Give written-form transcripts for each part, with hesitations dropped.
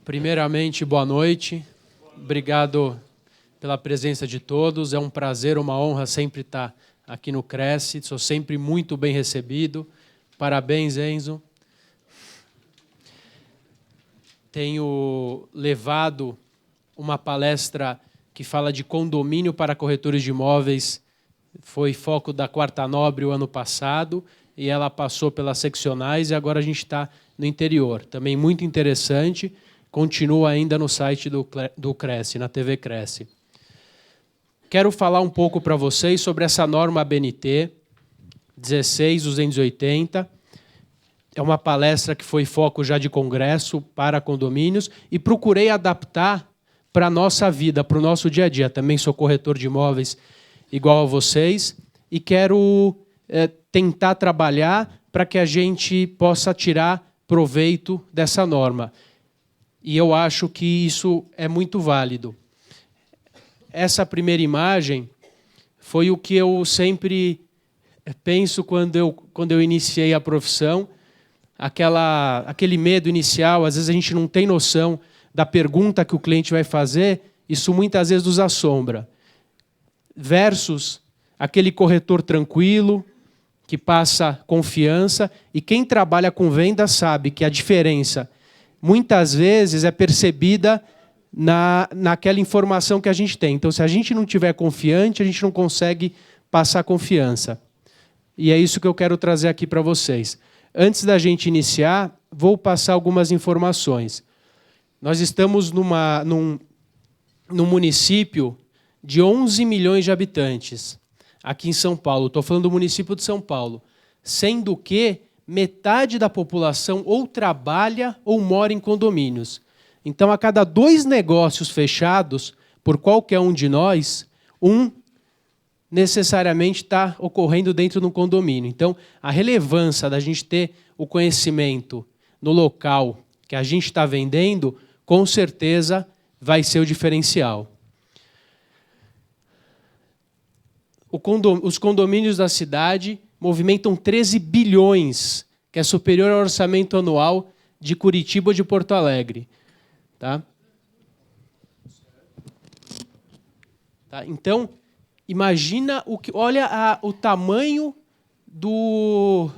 Primeiramente, boa noite. Obrigado pela presença de todos. É um prazer, uma honra sempre estar aqui no Cresce. Sou sempre muito bem recebido. Parabéns, Enzo. Tenho levado uma palestra que fala de condomínio para corretores de imóveis. Foi foco da Quarta Nobre o ano passado e ela passou pelas seccionais e agora a gente está no interior. Também muito interessante. Continua ainda no site do Cresce, na TV Cresce. Quero falar um pouco para vocês sobre essa norma ABNT 16280. É uma palestra que foi foco já de congresso para condomínios e procurei adaptar para a nossa vida, para o nosso dia a dia. Também sou corretor de imóveis igual a vocês e quero tentar trabalhar para que a gente possa tirar proveito dessa norma. E eu acho que isso é muito válido. Essa primeira imagem foi o que eu sempre penso quando eu iniciei a profissão. Aquele medo inicial, às vezes a gente não tem noção da pergunta que o cliente vai fazer, isso muitas vezes nos assombra. Versus aquele corretor tranquilo, que passa confiança, e quem trabalha com venda sabe que a diferença muitas vezes é percebida naquela informação que a gente tem. Então, se a gente não tiver confiante, a gente não consegue passar confiança. E é isso que eu quero trazer aqui para vocês. Antes da gente iniciar, vou passar algumas informações. Nós estamos num município de 11 milhões de habitantes, aqui em São Paulo. Estou falando do município de São Paulo. Sendo que metade da população ou trabalha ou mora em condomínios. Então, a cada 2 negócios fechados por qualquer um de nós, um necessariamente está ocorrendo dentro de um condomínio. Então, a relevância da gente ter o conhecimento no local que a gente está vendendo, com certeza vai ser o diferencial. Os condomínios da cidade movimentam 13 bilhões, que é superior ao orçamento anual de Curitiba ou de Porto Alegre. Tá? Então, imagina olha o tamanho do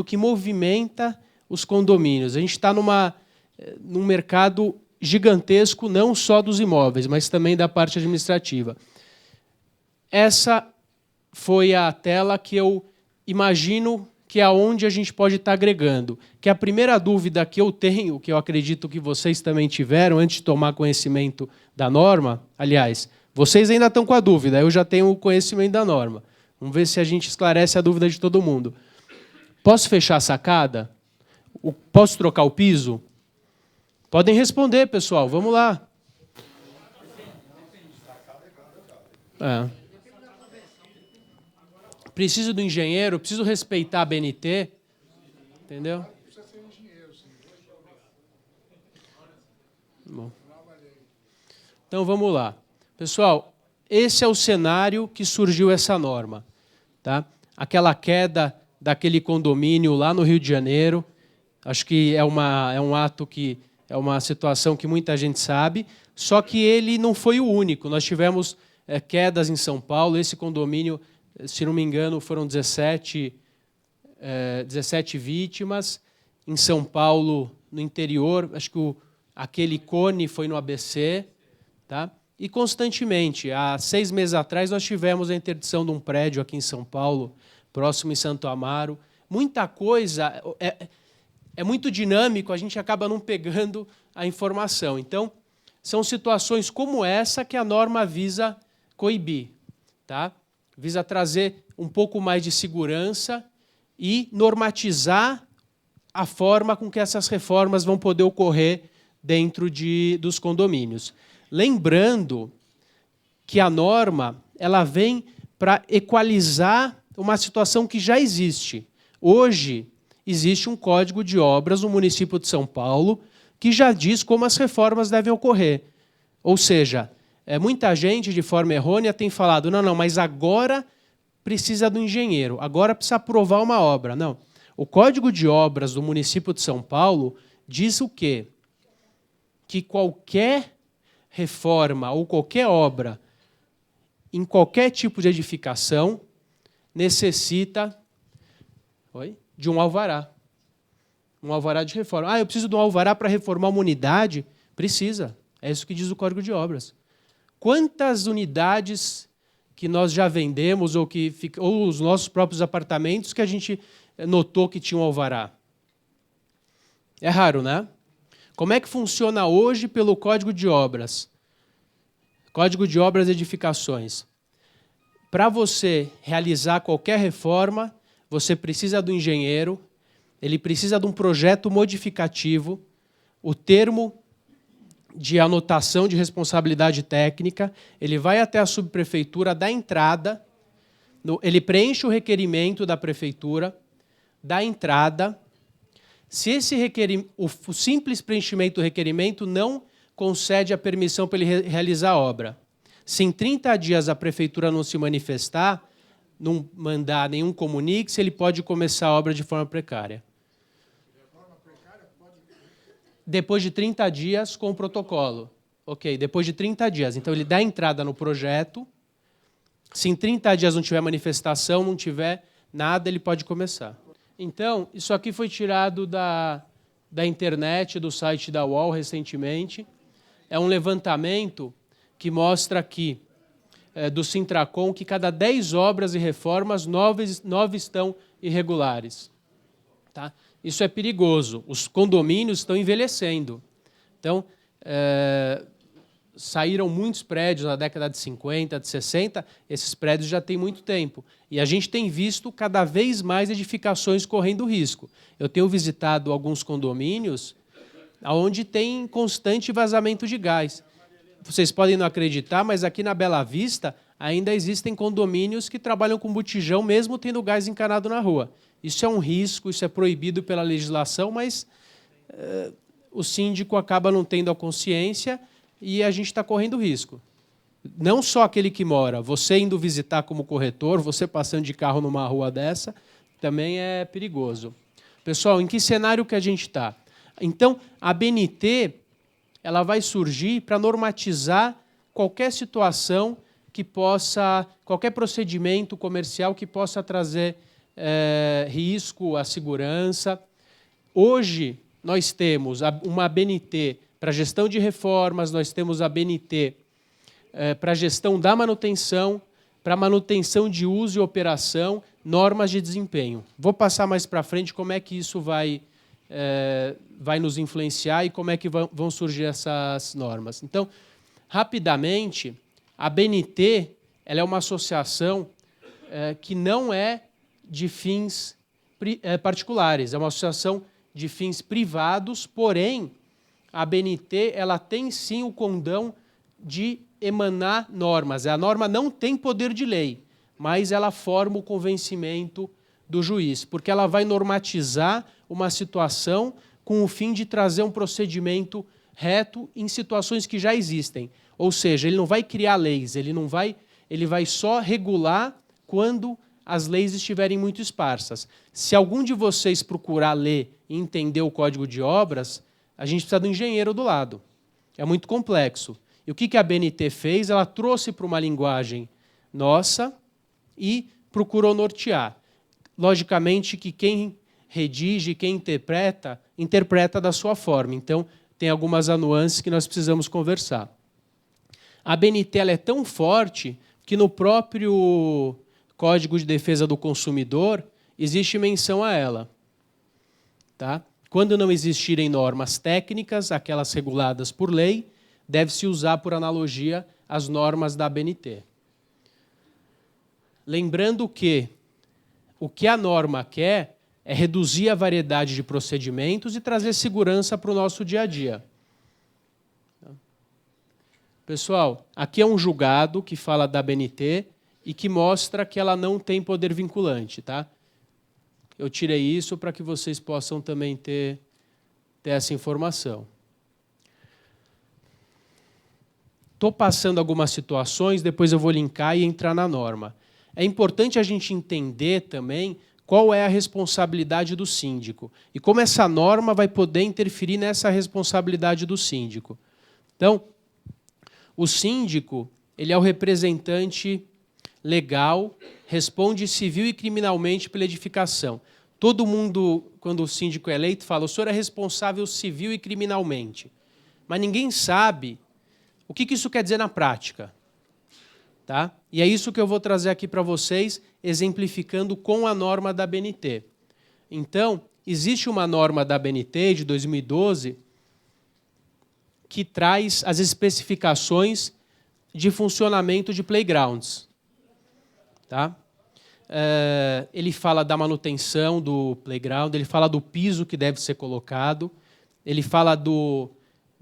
que movimenta os condomínios. A gente está num mercado gigantesco, não só dos imóveis, mas também da parte administrativa. Essa foi a tela que eu imagino que é onde a gente pode estar agregando. Que a primeira dúvida que eu tenho, que eu acredito que vocês também tiveram antes de tomar conhecimento da norma, aliás, vocês ainda estão com a dúvida, eu já tenho o conhecimento da norma. Vamos ver se a gente esclarece a dúvida de todo mundo. Posso fechar a sacada? Posso trocar o piso? Podem responder, pessoal, vamos lá. Preciso do engenheiro, preciso respeitar a BNT, entendeu? Bom. Então, vamos lá. Pessoal, esse é o cenário que surgiu essa norma. Tá? Aquela queda daquele condomínio lá no Rio de Janeiro, acho que é um ato que é uma situação que muita gente sabe, só que ele não foi o único. Nós tivemos quedas em São Paulo, esse condomínio, se não me engano, foram 17 vítimas. Em São Paulo, no interior, acho que aquele cone foi no ABC. Tá? E constantemente, há 6 meses atrás, nós tivemos a interdição de um prédio aqui em São Paulo, próximo em Santo Amaro. Muita coisa, é muito dinâmico, a gente acaba não pegando a informação. Então, são situações como essa que a norma visa coibir. Tá? Visa trazer um pouco mais de segurança e normatizar a forma com que essas reformas vão poder ocorrer dentro dos condomínios. Lembrando que a norma ela vem para equalizar uma situação que já existe. Hoje, existe um código de obras no município de São Paulo que já diz como as reformas devem ocorrer. Ou seja, muita gente, de forma errônea, tem falado, não, mas agora precisa do engenheiro, agora precisa aprovar uma obra. Não. O Código de Obras do município de São Paulo diz o quê? que qualquer reforma ou qualquer obra, em qualquer tipo de edificação, necessita de um alvará. Um alvará de reforma. Eu preciso de um alvará para reformar uma unidade? Precisa. É isso que diz o Código de Obras. Quantas unidades que nós já vendemos ou os nossos próprios apartamentos que a gente notou que tinha um alvará? É raro, né? Como é que funciona hoje pelo Código de Obras? Código de Obras e Edificações. Para você realizar qualquer reforma, você precisa do engenheiro, ele precisa de um projeto modificativo, o termo de anotação de responsabilidade técnica, ele vai até a subprefeitura, dá entrada, ele preenche o requerimento da prefeitura, dá entrada. Se esse o simples preenchimento do requerimento não concede a permissão para ele realizar a obra. Se em 30 dias a prefeitura não se manifestar, não mandar nenhum comunique, ele pode começar a obra de forma precária. Depois de 30 dias com o protocolo. Ok, depois de 30 dias. Então, ele dá entrada no projeto. Se em 30 dias não tiver manifestação, não tiver nada, ele pode começar. Então, isso aqui foi tirado da internet, do site da UOL, recentemente. É um levantamento que mostra aqui, do Sintracom, que cada 10 obras e reformas, 9 estão irregulares. Tá? Isso é perigoso. Os condomínios estão envelhecendo. Então, saíram muitos prédios na década de 50, de 60, esses prédios já têm muito tempo. E a gente tem visto cada vez mais edificações correndo risco. Eu tenho visitado alguns condomínios onde tem constante vazamento de gás. Vocês podem não acreditar, mas aqui na Bela Vista ainda existem condomínios que trabalham com botijão, mesmo tendo gás encanado na rua. Isso é um risco, isso é proibido pela legislação, mas o síndico acaba não tendo a consciência e a gente está correndo risco. Não só aquele que mora, você indo visitar como corretor, você passando de carro numa rua dessa, também é perigoso. Pessoal, em que cenário que a gente está? Então, a BNT ela vai surgir para normatizar qualquer situação que possa, qualquer procedimento comercial que possa trazer risco à segurança. Hoje, nós temos uma ABNT para gestão de reformas, nós temos a ABNT para gestão da manutenção, para manutenção de uso e operação, normas de desempenho. Vou passar mais para frente como é que isso vai nos influenciar e como é que vão surgir essas normas. Então, rapidamente, a ABNT ela é uma associação que não é de fins particulares, é uma associação de fins privados, porém, a ABNT ela tem sim o condão de emanar normas. A norma não tem poder de lei, mas ela forma o convencimento do juiz, porque ela vai normatizar uma situação com o fim de trazer um procedimento reto em situações que já existem. Ou seja, ele não vai criar leis, ele vai só regular quando as leis estiverem muito esparsas. Se algum de vocês procurar ler e entender o Código de Obras, a gente precisa do engenheiro do lado. É muito complexo. E o que a ABNT fez? Ela trouxe para uma linguagem nossa e procurou nortear. Logicamente que quem redige, quem interpreta da sua forma. Então, tem algumas nuances que nós precisamos conversar. A ABNT ela é tão forte que no próprio Código de Defesa do Consumidor existe menção a ela. Tá? Quando não existirem normas técnicas, aquelas reguladas por lei, deve-se usar, por analogia, as normas da ABNT. Lembrando que o que a norma quer é reduzir a variedade de procedimentos e trazer segurança para o nosso dia a dia. Pessoal, aqui é um julgado que fala da ABNT e que mostra que ela não tem poder vinculante. Tá? Eu tirei isso para que vocês possam também ter essa informação. Estou passando algumas situações, depois eu vou linkar e entrar na norma. É importante a gente entender também qual é a responsabilidade do síndico e como essa norma vai poder interferir nessa responsabilidade do síndico. Então, o síndico, ele é o representante legal, responde civil e criminalmente pela edificação. Todo mundo, quando o síndico é eleito, fala: o senhor é responsável civil e criminalmente. Mas ninguém sabe o que isso quer dizer na prática. Tá? E é isso que eu vou trazer aqui para vocês, exemplificando com a norma da ABNT. Então, existe uma norma da ABNT de 2012 que traz as especificações de funcionamento de playgrounds. Tá? Ele fala da manutenção do playground, ele fala do piso que deve ser colocado, ele fala do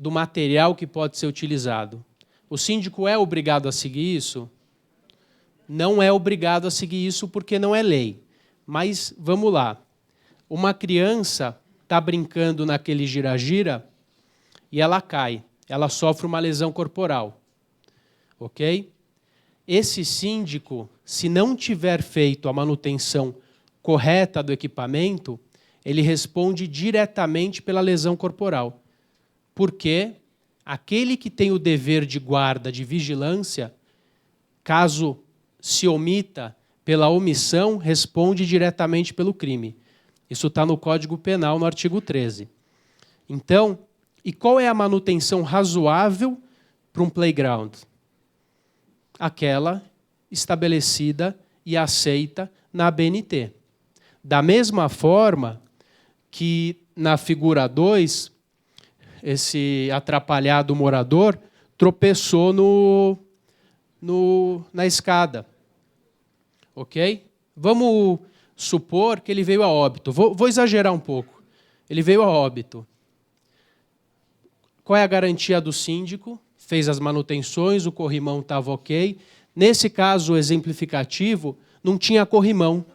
material que pode ser utilizado. O síndico é obrigado a seguir isso? Não é obrigado a seguir isso porque não é lei. Mas vamos lá. Uma criança está brincando naquele gira-gira e ela cai. Ela sofre uma lesão corporal. Ok? Esse síndico, se não tiver feito a manutenção correta do equipamento, ele responde diretamente pela lesão corporal. Porque aquele que tem o dever de guarda, de vigilância, caso se omita pela omissão, responde diretamente pelo crime. Isso está no Código Penal, no artigo 13. Então, e qual é a manutenção razoável para um playground? Aquela estabelecida e aceita na ABNT. Da mesma forma que na figura 2, esse atrapalhado morador tropeçou na escada. Ok? Vamos supor que ele veio a óbito. Vou exagerar um pouco. Ele veio a óbito. Qual é a garantia do síndico? Fez as manutenções, o corrimão estava ok. Nesse caso exemplificativo, não tinha corrimão.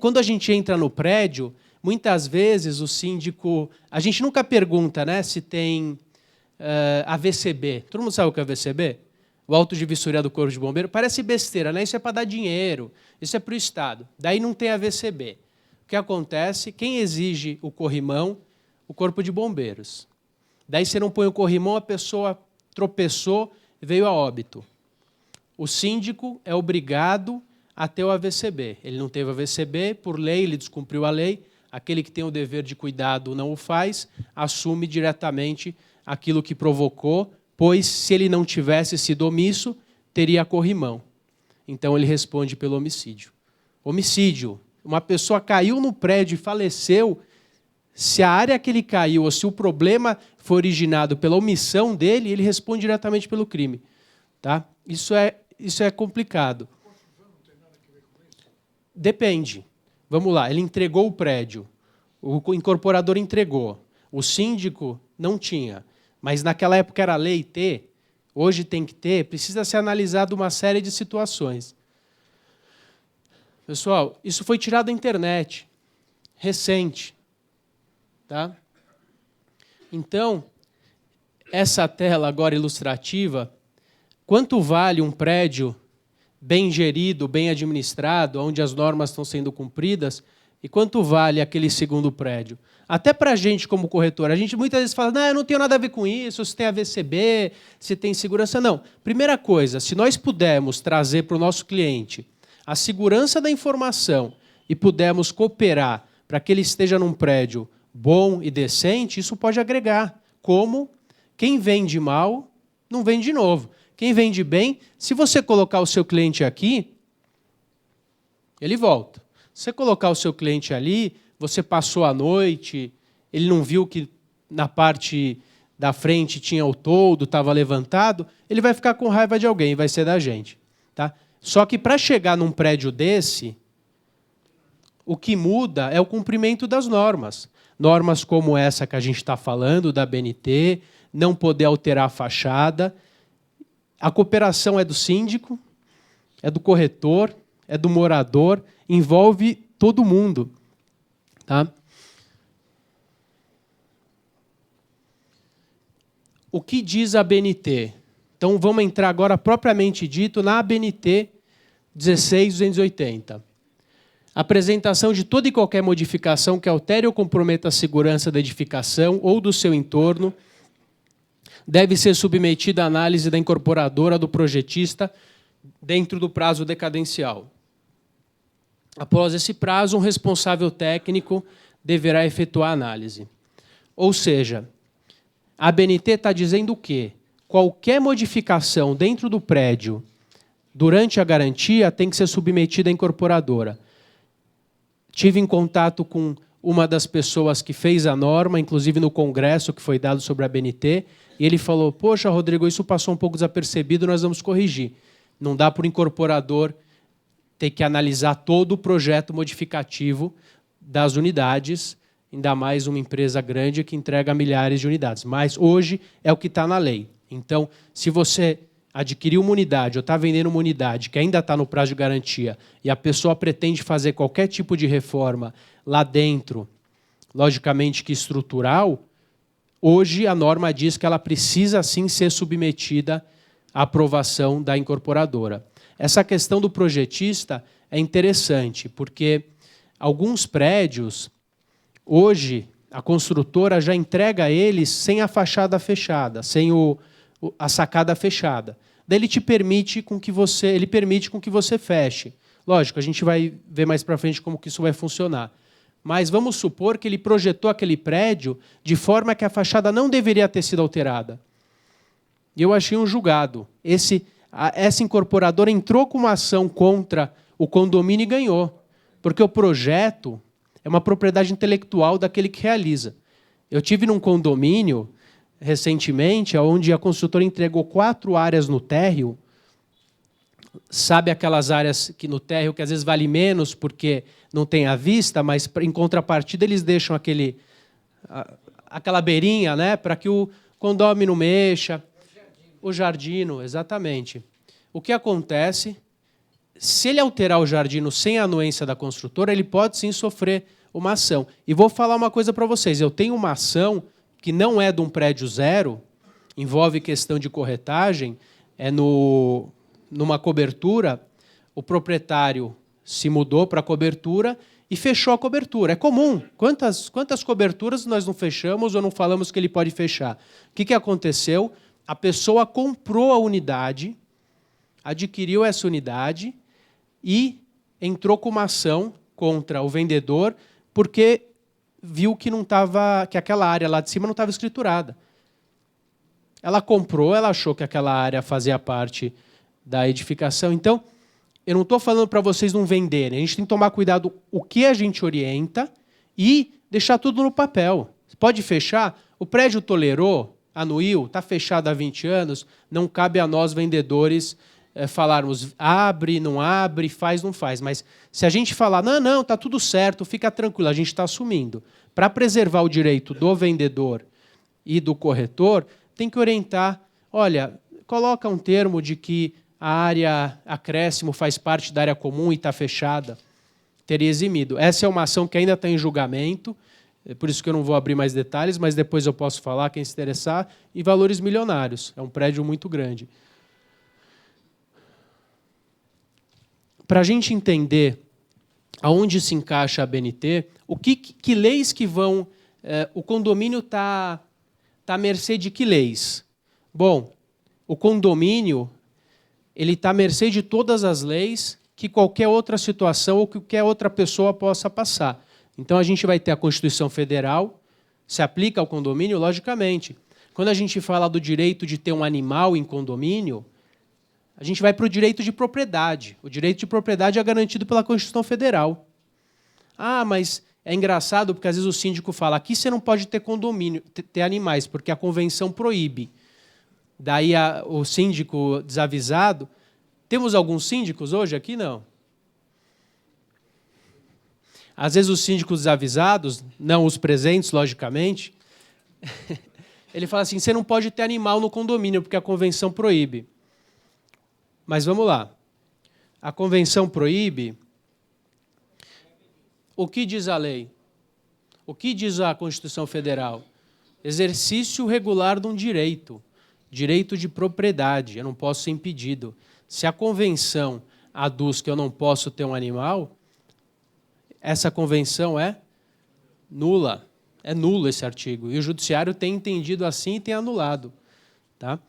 Quando a gente entra no prédio, muitas vezes o síndico... A gente nunca pergunta, né, se tem AVCB. Todo mundo sabe o que é AVCB? O auto de vistoria do Corpo de Bombeiro. Parece besteira, né? Isso é para dar dinheiro, isso é para o Estado. Daí não tem AVCB. O que acontece? Quem exige o corrimão? O Corpo de Bombeiros. Daí você não põe o corrimão, a pessoa tropeçou, veio a óbito. O síndico é obrigado a ter o AVCB. Ele não teve o AVCB, por lei, ele descumpriu a lei. Aquele que tem o dever de cuidado não o faz, assume diretamente aquilo que provocou, pois, se ele não tivesse sido omisso, teria corrimão. Então, ele responde pelo homicídio. Homicídio. Uma pessoa caiu no prédio e faleceu. Se a área que ele caiu, ou se o problema foi originado pela omissão dele, ele responde diretamente pelo crime. Tá? Isso é complicado. Depende. Vamos lá. Ele entregou o prédio. O incorporador entregou. O síndico não tinha. Mas naquela época era lei ter, hoje tem que ter, precisa ser analisado uma série de situações. Pessoal, isso foi tirado da internet, recente. Tá? Então, essa tela agora ilustrativa, quanto vale um prédio bem gerido, bem administrado, onde as normas estão sendo cumpridas, e quanto vale aquele segundo prédio? Até para a gente, como corretor, a gente muitas vezes fala: não, eu não tenho nada a ver com isso, se tem AVCB, se tem segurança. Não. Primeira coisa, se nós pudermos trazer para o nosso cliente a segurança da informação e pudermos cooperar para que ele esteja num prédio bom e decente, isso pode agregar. Como quem vende mal, não vende de novo. Quem vende bem, se você colocar o seu cliente aqui, ele volta. Se você colocar o seu cliente ali, você passou a noite, ele não viu que na parte da frente tinha o toldo, estava levantado, ele vai ficar com raiva de alguém, vai ser da gente. Tá? Só que para chegar num prédio desse, o que muda é o cumprimento das normas. Normas como essa que a gente está falando, da ABNT, não poder alterar a fachada. A cooperação é do síndico, é do corretor, é do morador, envolve todo mundo. Tá? O que diz a ABNT? Então, vamos entrar agora, propriamente dito, na ABNT 16.280. Apresentação de toda e qualquer modificação que altere ou comprometa a segurança da edificação ou do seu entorno deve ser submetida à análise da incorporadora do projetista dentro do prazo decadencial. Após esse prazo, um responsável técnico deverá efetuar a análise. Ou seja, a ABNT está dizendo o quê? Qualquer modificação dentro do prédio durante a garantia tem que ser submetida à incorporadora. Tive em contato com uma das pessoas que fez a norma, inclusive no congresso que foi dado sobre a ABNT, e ele falou, poxa, Rodrigo, isso passou um pouco desapercebido, nós vamos corrigir. Não dá para o incorporador ter que analisar todo o projeto modificativo das unidades, ainda mais uma empresa grande que entrega milhares de unidades. Mas hoje é o que está na lei. Então, se você adquiriu uma unidade ou está vendendo uma unidade que ainda está no prazo de garantia e a pessoa pretende fazer qualquer tipo de reforma lá dentro, logicamente que estrutural, hoje a norma diz que ela precisa sim ser submetida à aprovação da incorporadora. Essa questão do projetista é interessante, porque alguns prédios, hoje, a construtora já entrega a eles sem a fachada fechada, sem a sacada fechada. Daí ele permite com que você feche. Lógico, a gente vai ver mais para frente como que isso vai funcionar. Mas vamos supor que ele projetou aquele prédio de forma que a fachada não deveria ter sido alterada. E eu achei um julgado. Essa incorporadora entrou com uma ação contra o condomínio e ganhou. Porque o projeto é uma propriedade intelectual daquele que realiza. Eu tive num condomínio recentemente, onde a construtora entregou 4 áreas no térreo. Sabe aquelas áreas que no térreo que às vezes vale menos porque não tem a vista, mas em contrapartida eles deixam aquela beirinha, né, para que o condômino mexa. O jardino, exatamente. O que acontece, se ele alterar o jardino sem a anuência da construtora, ele pode sim sofrer uma ação. E vou falar uma coisa para vocês, eu tenho uma ação que não é de um prédio zero, envolve questão de corretagem, numa cobertura, o proprietário se mudou para a cobertura e fechou a cobertura. É comum. Quantas coberturas nós não fechamos ou não falamos que ele pode fechar? O que aconteceu? A pessoa comprou a unidade, adquiriu essa unidade e entrou com uma ação contra o vendedor porque viu que aquela área lá de cima não estava escriturada. Ela comprou, ela achou que aquela área fazia parte da edificação. Então, eu não estou falando para vocês não venderem. A gente tem que tomar cuidado o que a gente orienta e deixar tudo no papel. Pode fechar? O prédio tolerou, anuiu, está fechado há 20 anos, não cabe a nós, vendedores, falarmos abre, não abre, faz, não faz. Mas se a gente falar, não, está tudo certo, fica tranquilo, a gente está assumindo. Para preservar o direito do vendedor e do corretor, tem que orientar, olha, coloca um termo de que a área acréscimo faz parte da área comum e está fechada, teria eximido. Essa é uma ação que ainda está em julgamento, por isso que eu não vou abrir mais detalhes, mas depois eu posso falar, quem se interessar, e valores milionários. É um prédio muito grande. Para a gente entender aonde se encaixa a ABNT, que leis que vão... o condomínio está à mercê de que leis? Bom, o condomínio está à mercê de todas as leis que qualquer outra situação ou que qualquer outra pessoa possa passar. Então, a gente vai ter a Constituição Federal, se aplica ao condomínio, logicamente. Quando a gente fala do direito de ter um animal em condomínio, a gente vai para o direito de propriedade. O direito de propriedade é garantido pela Constituição Federal. Ah, mas é engraçado porque às vezes o síndico fala aqui você não pode ter condomínio, ter animais, porque a convenção proíbe. Daí o síndico desavisado... Temos alguns síndicos hoje aqui? Não. Às vezes os síndicos desavisados, não os presentes, logicamente, ele fala assim, você não pode ter animal no condomínio, porque a convenção proíbe. Mas vamos lá. A convenção proíbe. O que diz a lei? O que diz a Constituição Federal? Exercício regular de um direito. Direito de propriedade. Eu não posso ser impedido. Se a convenção aduz que eu não posso ter um animal, essa convenção é nula. É nulo esse artigo. E o Judiciário tem entendido assim e tem anulado. Tá?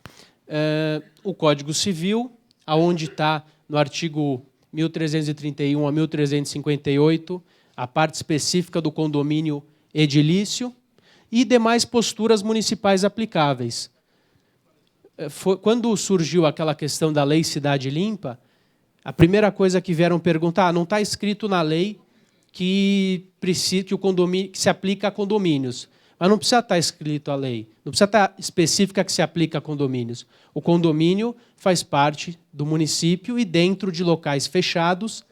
O Código Civil, aonde está no artigo 1331 a 1358, a parte específica do condomínio edilício e demais posturas municipais aplicáveis. Quando surgiu aquela questão da Lei Cidade Limpa, a primeira coisa que vieram perguntar, não está escrito na lei que o condomínio que se aplica a condomínios. Mas não precisa estar escrito a lei, não precisa estar específica que se aplica a condomínios. O condomínio faz parte do município e dentro de locais fechados,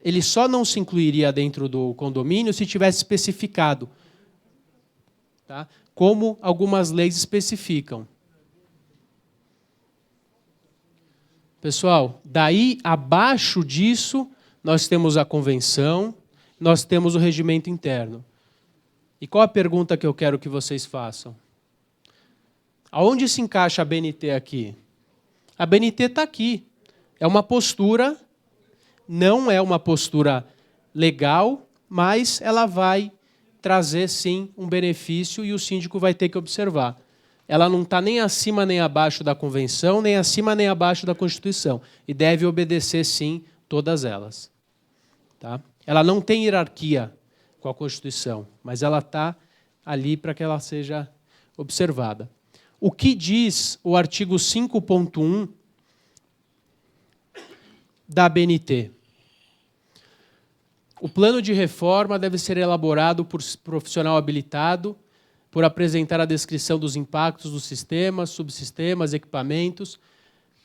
ele só não se incluiria dentro do condomínio se tivesse especificado, tá? Como algumas leis especificam. Pessoal, daí abaixo disso, nós temos a convenção, nós temos o regimento interno. E qual a pergunta que eu quero que vocês façam? Aonde se encaixa a BNT aqui? A BNT está aqui. É uma postura, não é uma postura legal, mas ela vai trazer, sim, um benefício e o síndico vai ter que observar. Ela não está nem acima nem abaixo da Convenção, nem acima nem abaixo da Constituição. E deve obedecer, sim, todas elas. Tá? Ela não tem hierarquia com a Constituição, mas ela está ali para que ela seja observada. O que diz o artigo 5.1 da BNT? O plano de reforma deve ser elaborado por profissional habilitado, por apresentar a descrição dos impactos dos sistemas, subsistemas, equipamentos,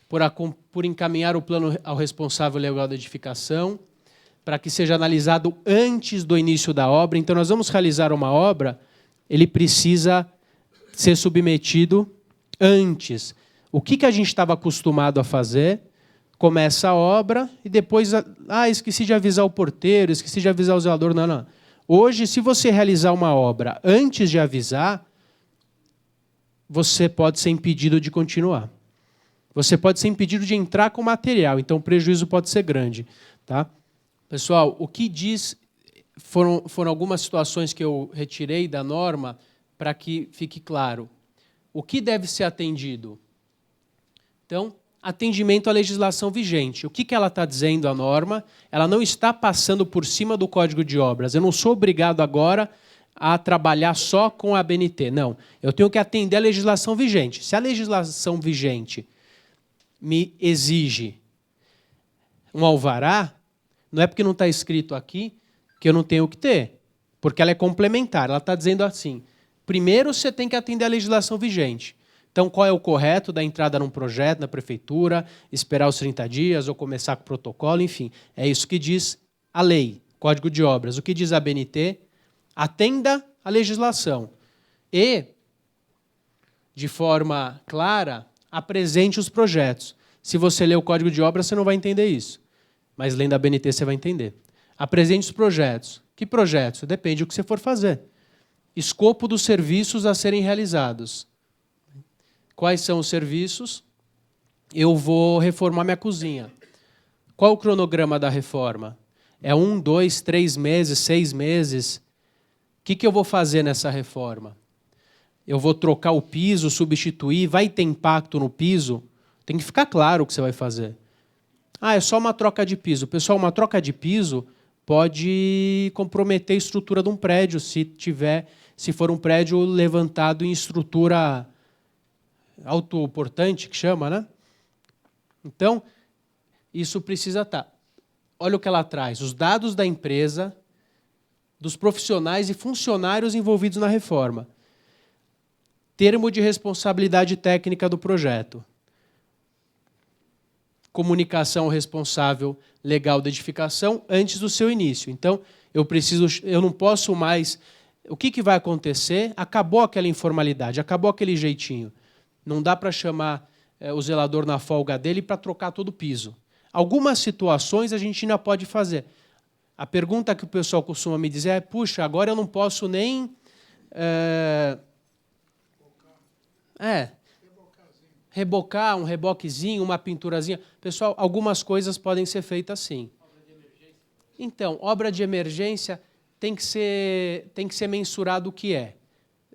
por encaminhar o plano ao responsável legal da edificação, para que seja analisado antes do início da obra. Então, nós vamos realizar uma obra, ele precisa ser submetido antes. O que a gente estava acostumado a fazer? Começa a obra e depois, esqueci de avisar o porteiro, esqueci de avisar o zelador. Não. Hoje, se você realizar uma obra antes de avisar, você pode ser impedido de continuar. Você pode ser impedido de entrar com material, então o prejuízo pode ser grande. Tá? Pessoal, o que diz foram algumas situações que eu retirei da norma para que fique claro. O que deve ser atendido? Então, atendimento à legislação vigente. O que ela está dizendo, a norma? Ela não está passando por cima do Código de Obras. Eu não sou obrigado agora a trabalhar só com a BNT. Não, eu tenho que atender à legislação vigente. Se a legislação vigente me exige um alvará, não é porque não está escrito aqui que eu não tenho que ter, porque ela é complementar. Ela está dizendo assim, primeiro você tem que atender à legislação vigente. Então, qual é o correto da entrada num projeto na prefeitura, esperar os 30 dias ou começar com o protocolo, enfim. É isso que diz a lei, Código de Obras. O que diz a BNT? Atenda à legislação e, de forma clara, apresente os projetos. Se você ler o Código de Obras, você não vai entender isso. Mas lendo a BNT, você vai entender. Apresente os projetos. Que projetos? Depende do que você for fazer. Escopo dos serviços a serem realizados. Quais são os serviços? Eu vou reformar minha cozinha. Qual o cronograma da reforma? É 1, 2, 3 meses, 6 meses? O que eu vou fazer nessa reforma? Eu vou trocar o piso, substituir? Vai ter impacto no piso? Tem que ficar claro o que você vai fazer. É só uma troca de piso. Pessoal, uma troca de piso pode comprometer a estrutura de um prédio, se for um prédio levantado em estrutura autoportante, que chama, né? Então, isso precisa estar. Olha o que ela traz, os dados da empresa, dos profissionais e funcionários envolvidos na reforma. Termo de responsabilidade técnica do projeto. Comunicação ao responsável legal da edificação antes do seu início. Então, eu não posso mais... O que vai acontecer? Acabou aquela informalidade, acabou aquele jeitinho. Não dá para chamar o zelador na folga dele para trocar todo o piso. Algumas situações a gente ainda pode fazer. A pergunta que o pessoal costuma me dizer é, puxa, agora eu não posso nem... rebocar, um reboquezinho, uma pinturazinha. Pessoal, algumas coisas podem ser feitas assim. Então, obra de emergência tem que ser mensurado o que é.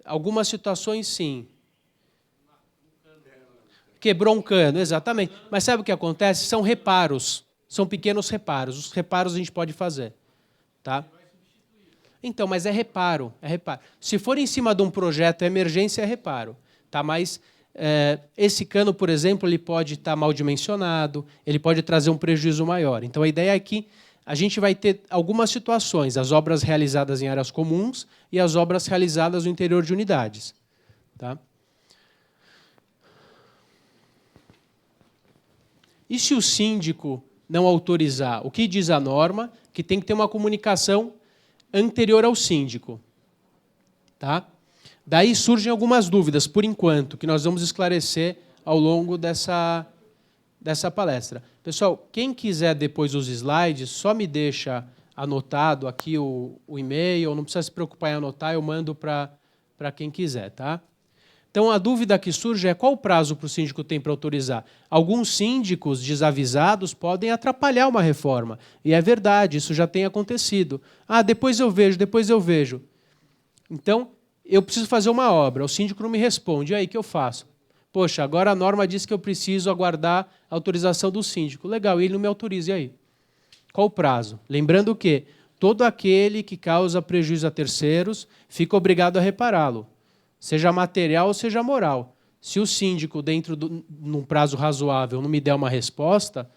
Algumas situações, sim. Quebrou um cano, exatamente. Mas sabe o que acontece? São reparos. São pequenos reparos. Os reparos a gente pode fazer. Tá? Então, mas é reparo. Se for em cima de um projeto, emergência é reparo. Tá? Mas esse cano, por exemplo, ele pode estar mal dimensionado, ele pode trazer um prejuízo maior. Então, a ideia é que a gente vai ter algumas situações, as obras realizadas em áreas comuns e as obras realizadas no interior de unidades. Tá? E se o síndico não autorizar? O que diz a norma? Que tem que ter uma comunicação anterior ao síndico. Tá? Daí surgem algumas dúvidas, por enquanto, que nós vamos esclarecer ao longo dessa palestra. Pessoal, quem quiser depois os slides, só me deixa anotado aqui o e-mail, não precisa se preocupar em anotar, eu mando para quem quiser. Tá? Então, a dúvida que surge é qual o prazo para o síndico tem para autorizar. Alguns síndicos desavisados podem atrapalhar uma reforma. E é verdade, isso já tem acontecido. Ah, depois eu vejo. Então, eu preciso fazer uma obra, o síndico não me responde, e aí, o que eu faço? Poxa, agora a norma diz que eu preciso aguardar a autorização do síndico. Legal, e ele não me autoriza, e aí? Qual o prazo? Lembrando que todo aquele que causa prejuízo a terceiros fica obrigado a repará-lo, seja material ou seja moral. Se o síndico, num prazo razoável, não me der uma resposta,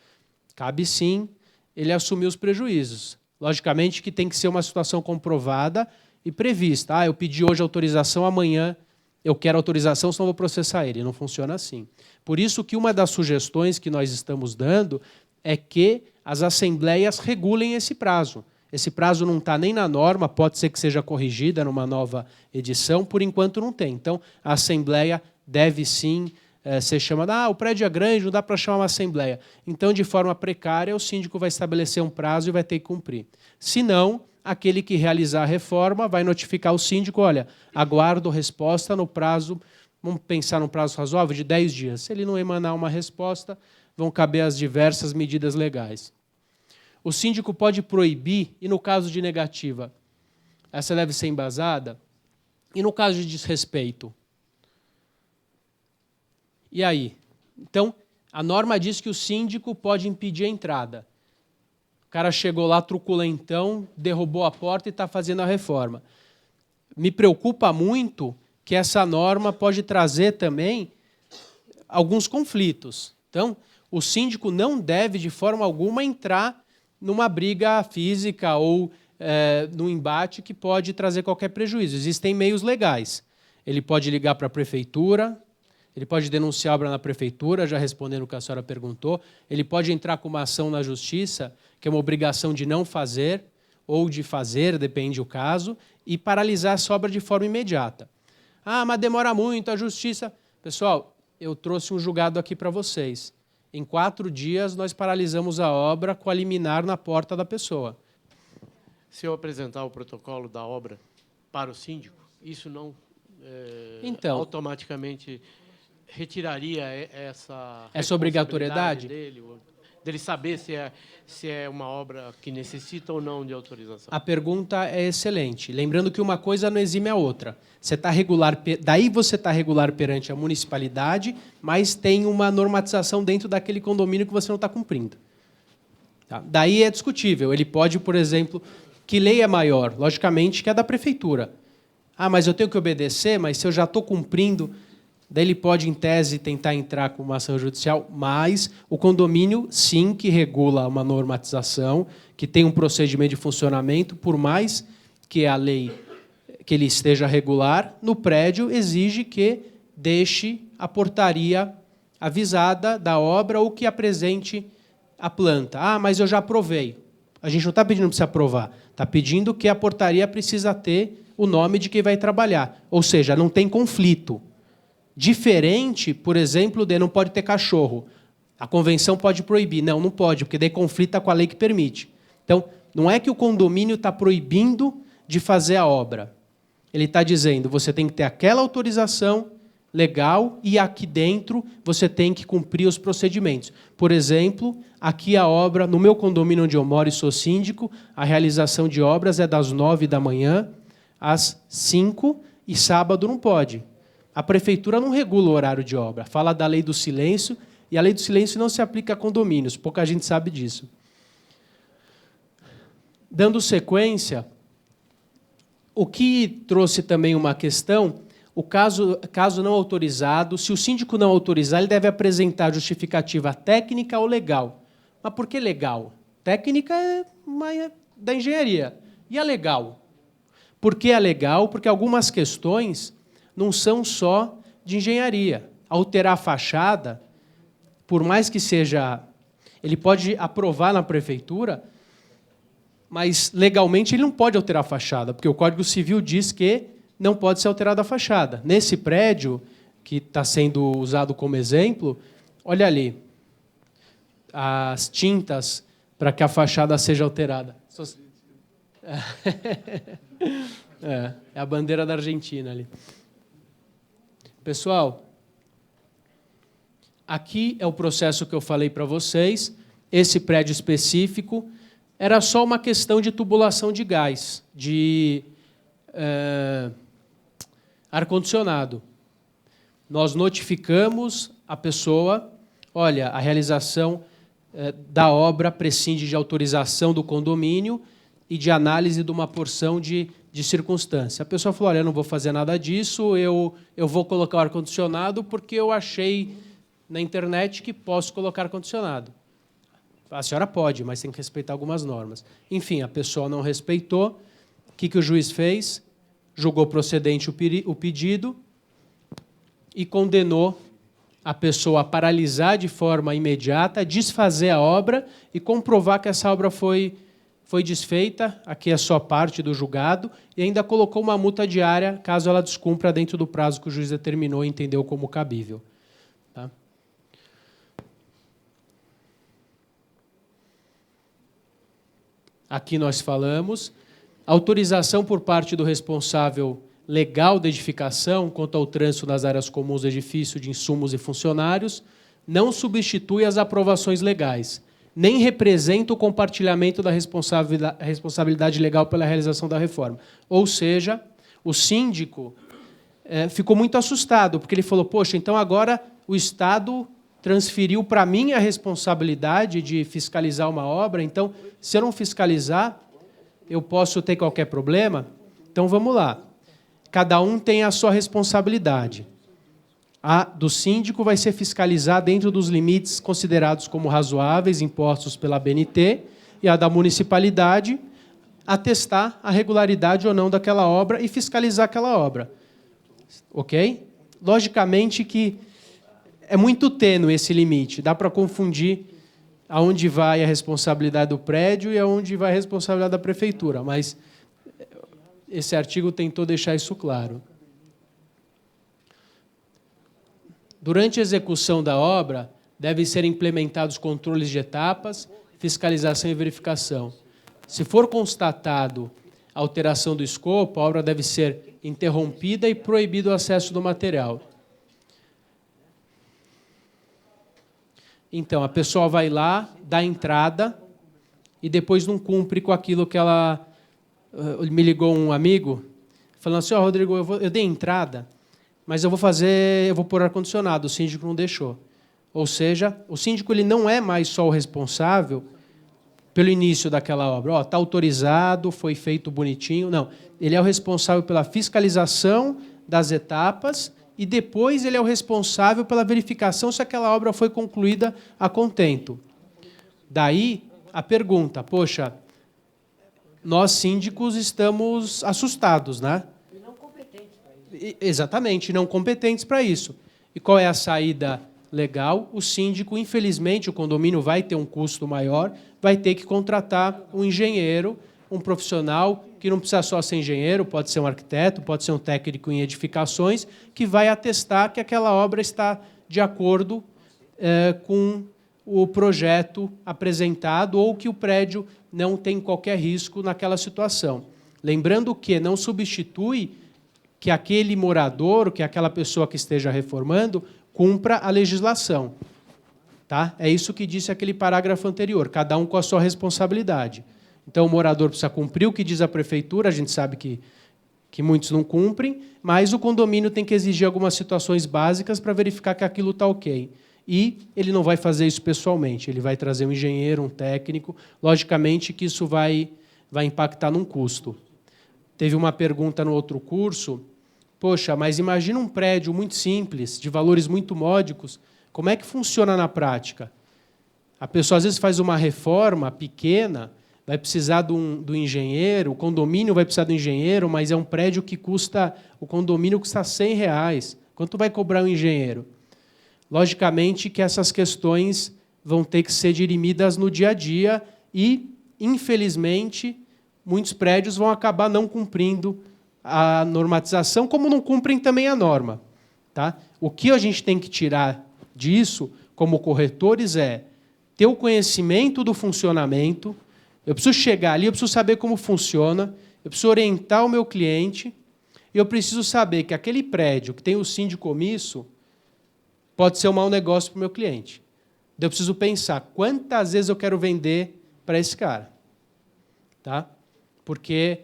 cabe sim ele assumir os prejuízos. Logicamente que tem que ser uma situação comprovada e prevista. Ah, eu pedi hoje autorização, amanhã eu quero autorização, senão eu vou processar ele. Não funciona assim. Por isso que uma das sugestões que nós estamos dando é que as assembleias regulem esse prazo. Esse prazo não está nem na norma, pode ser que seja corrigida numa nova edição, por enquanto não tem. Então, a assembleia deve sim ser chamada. Ah, o prédio é grande, não dá para chamar uma assembleia. Então, de forma precária, o síndico vai estabelecer um prazo e vai ter que cumprir. Se não, aquele que realizar a reforma vai notificar o síndico, olha, aguardo resposta no prazo, vamos pensar num prazo razoável de 10 dias. Se ele não emanar uma resposta, vão caber as diversas medidas legais. O síndico pode proibir, e no caso de negativa, essa deve ser embasada, e no caso de desrespeito? E aí? Então, a norma diz que o síndico pode impedir a entrada. O cara chegou lá truculentão, derrubou a porta e está fazendo a reforma. Me preocupa muito que essa norma pode trazer também alguns conflitos. Então, o síndico não deve, de forma alguma, entrar numa briga física ou num embate que pode trazer qualquer prejuízo. Existem meios legais. Ele pode ligar para a prefeitura, ele pode denunciar a obra na prefeitura, já respondendo o que a senhora perguntou, ele pode entrar com uma ação na justiça, que é uma obrigação de não fazer ou de fazer, depende do caso, e paralisar essa obra de forma imediata. Ah, mas demora muito, a justiça... Pessoal, eu trouxe um julgado aqui para vocês. Em 4 dias, nós paralisamos a obra com a liminar na porta da pessoa. Se eu apresentar o protocolo da obra para o síndico, isso não automaticamente retiraria essa obrigatoriedade dele saber se é uma obra que necessita ou não de autorização? A pergunta é excelente. Lembrando que uma coisa não exime a outra. Daí você está regular perante a municipalidade, mas tem uma normatização dentro daquele condomínio que você não está cumprindo. Tá? Daí é discutível. Ele pode, por exemplo, que lei é maior? Logicamente que é da prefeitura. Ah, mas eu tenho que obedecer, mas se eu já estou cumprindo... Daí ele pode, em tese, tentar entrar com uma ação judicial, mas o condomínio, sim, que regula uma normatização, que tem um procedimento de funcionamento, por mais que a lei que ele esteja regular, no prédio exige que deixe a portaria avisada da obra ou que apresente a planta. Ah, mas eu já aprovei. A gente não está pedindo para você aprovar, está pedindo que a portaria precisa ter o nome de quem vai trabalhar. Ou seja, não tem conflito. Diferente, por exemplo, de não pode ter cachorro. A convenção pode proibir. Não, não pode, porque daí conflita com a lei que permite. Então, não é que o condomínio está proibindo de fazer a obra. Ele está dizendo, você tem que ter aquela autorização legal, e aqui dentro você tem que cumprir os procedimentos. Por exemplo, aqui a obra, no meu condomínio onde eu moro e sou síndico, a realização de obras é das 9 da manhã às 5, e sábado não pode. A prefeitura não regula o horário de obra, fala da lei do silêncio, e a lei do silêncio não se aplica a condomínios, pouca gente sabe disso. Dando sequência, o que trouxe também uma questão, o caso não autorizado, se o síndico não autorizar, ele deve apresentar justificativa técnica ou legal. Mas por que legal? Técnica é da engenharia. E a legal? Por que a legal? Porque algumas questões não são só de engenharia. Alterar a fachada, por mais que seja... Ele pode aprovar na prefeitura, mas legalmente ele não pode alterar a fachada, porque o Código Civil diz que não pode ser alterada a fachada. Nesse prédio, que está sendo usado como exemplo, olha ali, as tintas para que a fachada seja alterada. É a bandeira da Argentina ali. Pessoal, aqui é o processo que eu falei para vocês. Esse prédio específico era só uma questão de tubulação de gás, de ar-condicionado. Nós notificamos a pessoa, olha, a realização da obra prescinde de autorização do condomínio e de análise de uma porção de circunstância. A pessoa falou, olha, eu não vou fazer nada disso, eu vou colocar o ar-condicionado porque eu achei na internet que posso colocar ar-condicionado. A senhora pode, mas tem que respeitar algumas normas. Enfim, a pessoa não respeitou. O que o juiz fez? Julgou procedente o pedido e condenou a pessoa a paralisar de forma imediata, desfazer a obra e comprovar que essa obra foi desfeita, aqui é só parte do julgado, e ainda colocou uma multa diária caso ela descumpra dentro do prazo que o juiz determinou e entendeu como cabível. Tá? Aqui nós falamos, autorização por parte do responsável legal da edificação quanto ao trânsito nas áreas comuns do edifício de insumos e funcionários não substitui as aprovações legais, nem representa o compartilhamento da responsabilidade legal pela realização da reforma. Ou seja, o síndico ficou muito assustado, porque ele falou, poxa, então agora o Estado transferiu para mim a responsabilidade de fiscalizar uma obra, então, se eu não fiscalizar, eu posso ter qualquer problema? Então, vamos lá. Cada um tem a sua responsabilidade. A do síndico vai ser fiscalizar dentro dos limites considerados como razoáveis, impostos pela ABNT, e a da municipalidade, atestar a regularidade ou não daquela obra e fiscalizar aquela obra. Ok? Logicamente que é muito tênue esse limite, dá para confundir aonde vai a responsabilidade do prédio e aonde vai a responsabilidade da prefeitura, mas esse artigo tentou deixar isso claro. Durante a execução da obra, devem ser implementados controles de etapas, fiscalização e verificação. Se for constatado a alteração do escopo, a obra deve ser interrompida e proibido o acesso do material. Então, a pessoa vai lá, dá entrada e depois não cumpre com aquilo que ela... Me ligou um amigo, falando assim, Rodrigo, eu dei entrada, mas eu vou pôr ar-condicionado, o síndico não deixou. Ou seja, o síndico ele não é mais só o responsável pelo início daquela obra. Está autorizado, foi feito bonitinho. Não, ele é o responsável pela fiscalização das etapas e depois ele é o responsável pela verificação se aquela obra foi concluída a contento. Daí a pergunta, poxa, nós síndicos estamos assustados, né? E não competentes para isso. Exatamente, não competentes para isso. E qual é a saída legal? O síndico, infelizmente, o condomínio vai ter um custo maior, vai ter que contratar um engenheiro, um profissional, que não precisa só ser engenheiro, pode ser um arquiteto, pode ser um técnico em edificações, que vai atestar que aquela obra está de acordo com o projeto apresentado ou que o prédio não tem qualquer risco naquela situação. Lembrando que não substitui que aquele morador, que aquela pessoa que esteja reformando, cumpra a legislação. Tá? É isso que disse aquele parágrafo anterior, cada um com a sua responsabilidade. Então, o morador precisa cumprir o que diz a prefeitura, a gente sabe que muitos não cumprem, mas o condomínio tem que exigir algumas situações básicas para verificar que aquilo está ok. E ele não vai fazer isso pessoalmente, ele vai trazer um engenheiro, um técnico, logicamente que isso vai impactar num custo. Teve uma pergunta no outro curso, poxa, mas imagina um prédio muito simples, de valores muito módicos, como é que funciona na prática? A pessoa, às vezes, faz uma reforma pequena, vai precisar do engenheiro, o condomínio vai precisar do engenheiro, mas é um prédio que o condomínio custa R$100. Quanto vai cobrar o engenheiro? Logicamente que essas questões vão ter que ser dirimidas no dia a dia e, infelizmente, muitos prédios vão acabar não cumprindo a normatização, como não cumprem também a norma. Tá? O que a gente tem que tirar disso, como corretores, é ter o conhecimento do funcionamento. Eu preciso chegar ali, eu preciso saber como funciona, eu preciso orientar o meu cliente, e eu preciso saber que aquele prédio que tem o síndico omisso pode ser um mau negócio para o meu cliente. Eu preciso pensar quantas vezes eu quero vender para esse cara. Tá? Porque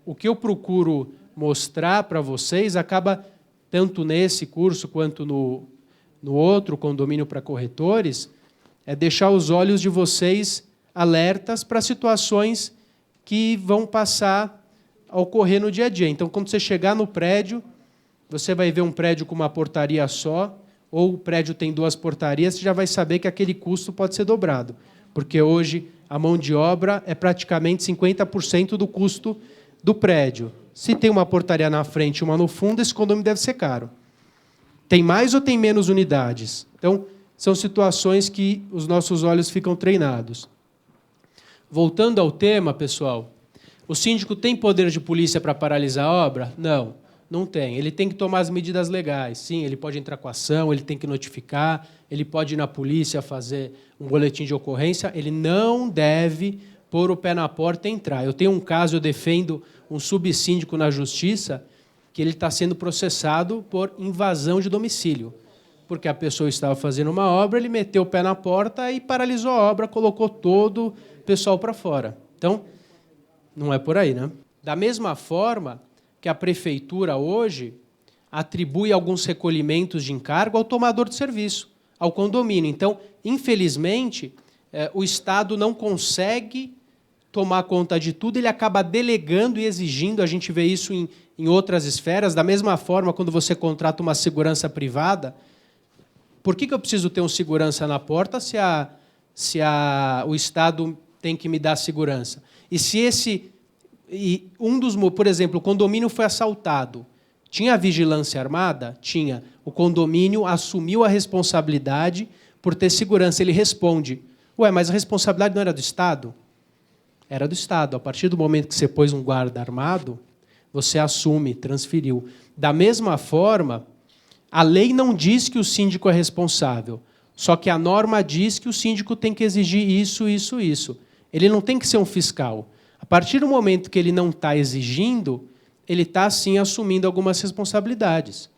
o que eu procuro mostrar para vocês acaba, tanto nesse curso quanto no outro, Condomínio para Corretores, é deixar os olhos de vocês alertas para situações que vão passar a ocorrer no dia a dia. Então, quando você chegar no prédio, você vai ver um prédio com uma portaria só, ou o prédio tem 2 portarias, você já vai saber que aquele custo pode ser dobrado. Porque hoje a mão de obra é praticamente 50% do custo do prédio. Se tem uma portaria na frente e uma no fundo, esse condomínio deve ser caro. Tem mais ou tem menos unidades? Então, são situações que os nossos olhos ficam treinados. Voltando ao tema, pessoal, o síndico tem poder de polícia para paralisar a obra? Não, não tem. Ele tem que tomar as medidas legais. Sim, ele pode entrar com ação, ele tem que notificar, ele pode ir na polícia fazer um boletim de ocorrência, ele não deve pôr o pé na porta e entrar. Eu tenho um caso, eu defendo um subsíndico na justiça, que ele está sendo processado por invasão de domicílio, porque a pessoa estava fazendo uma obra, ele meteu o pé na porta e paralisou a obra, colocou todo o pessoal para fora. Então, não é por aí, né? Da mesma forma que a prefeitura hoje atribui alguns recolhimentos de encargo ao tomador de serviço, ao condomínio. Então, infelizmente, o Estado não consegue tomar conta de tudo, ele acaba delegando e exigindo, a gente vê isso em outras esferas, da mesma forma quando você contrata uma segurança privada. Por que eu preciso ter um segurança na porta se o Estado tem que me dar segurança? E se por exemplo, o condomínio foi assaltado, tinha vigilância armada? Tinha. O condomínio assumiu a responsabilidade por ter segurança. Ele responde, mas a responsabilidade não era do Estado? Era do Estado. A partir do momento que você pôs um guarda armado, você assume, transferiu. Da mesma forma, a lei não diz que o síndico é responsável, só que a norma diz que o síndico tem que exigir isso, isso, isso. Ele não tem que ser um fiscal. A partir do momento que ele não está exigindo, ele está, sim, assumindo algumas responsabilidades.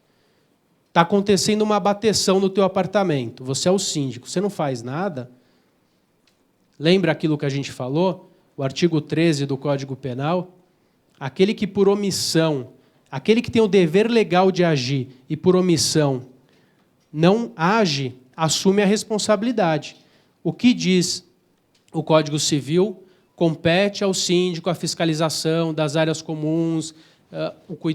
Está acontecendo uma bateção no teu apartamento, você é o síndico, você não faz nada. Lembra aquilo que a gente falou? O artigo 13 do Código Penal? Aquele que por omissão, aquele que tem o dever legal de agir e por omissão não age, assume a responsabilidade. O que diz o Código Civil? Compete ao síndico a fiscalização das áreas comuns,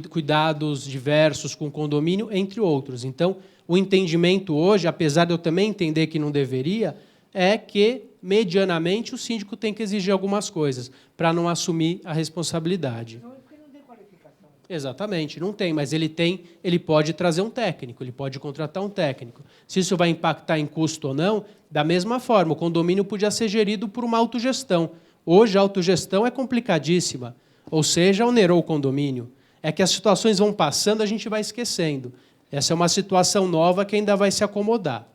cuidados diversos com o condomínio, entre outros. Então, o entendimento hoje, apesar de eu também entender que não deveria, é que, medianamente, o síndico tem que exigir algumas coisas para não assumir a responsabilidade. Não, porque não tem qualificação. Exatamente, não tem, mas ele pode trazer um técnico, ele pode contratar um técnico. Se isso vai impactar em custo ou não, da mesma forma, o condomínio podia ser gerido por uma autogestão. Hoje a autogestão é complicadíssima, ou seja, onerou o condomínio. É que as situações vão passando, a gente vai esquecendo. Essa é uma situação nova que ainda vai se acomodar.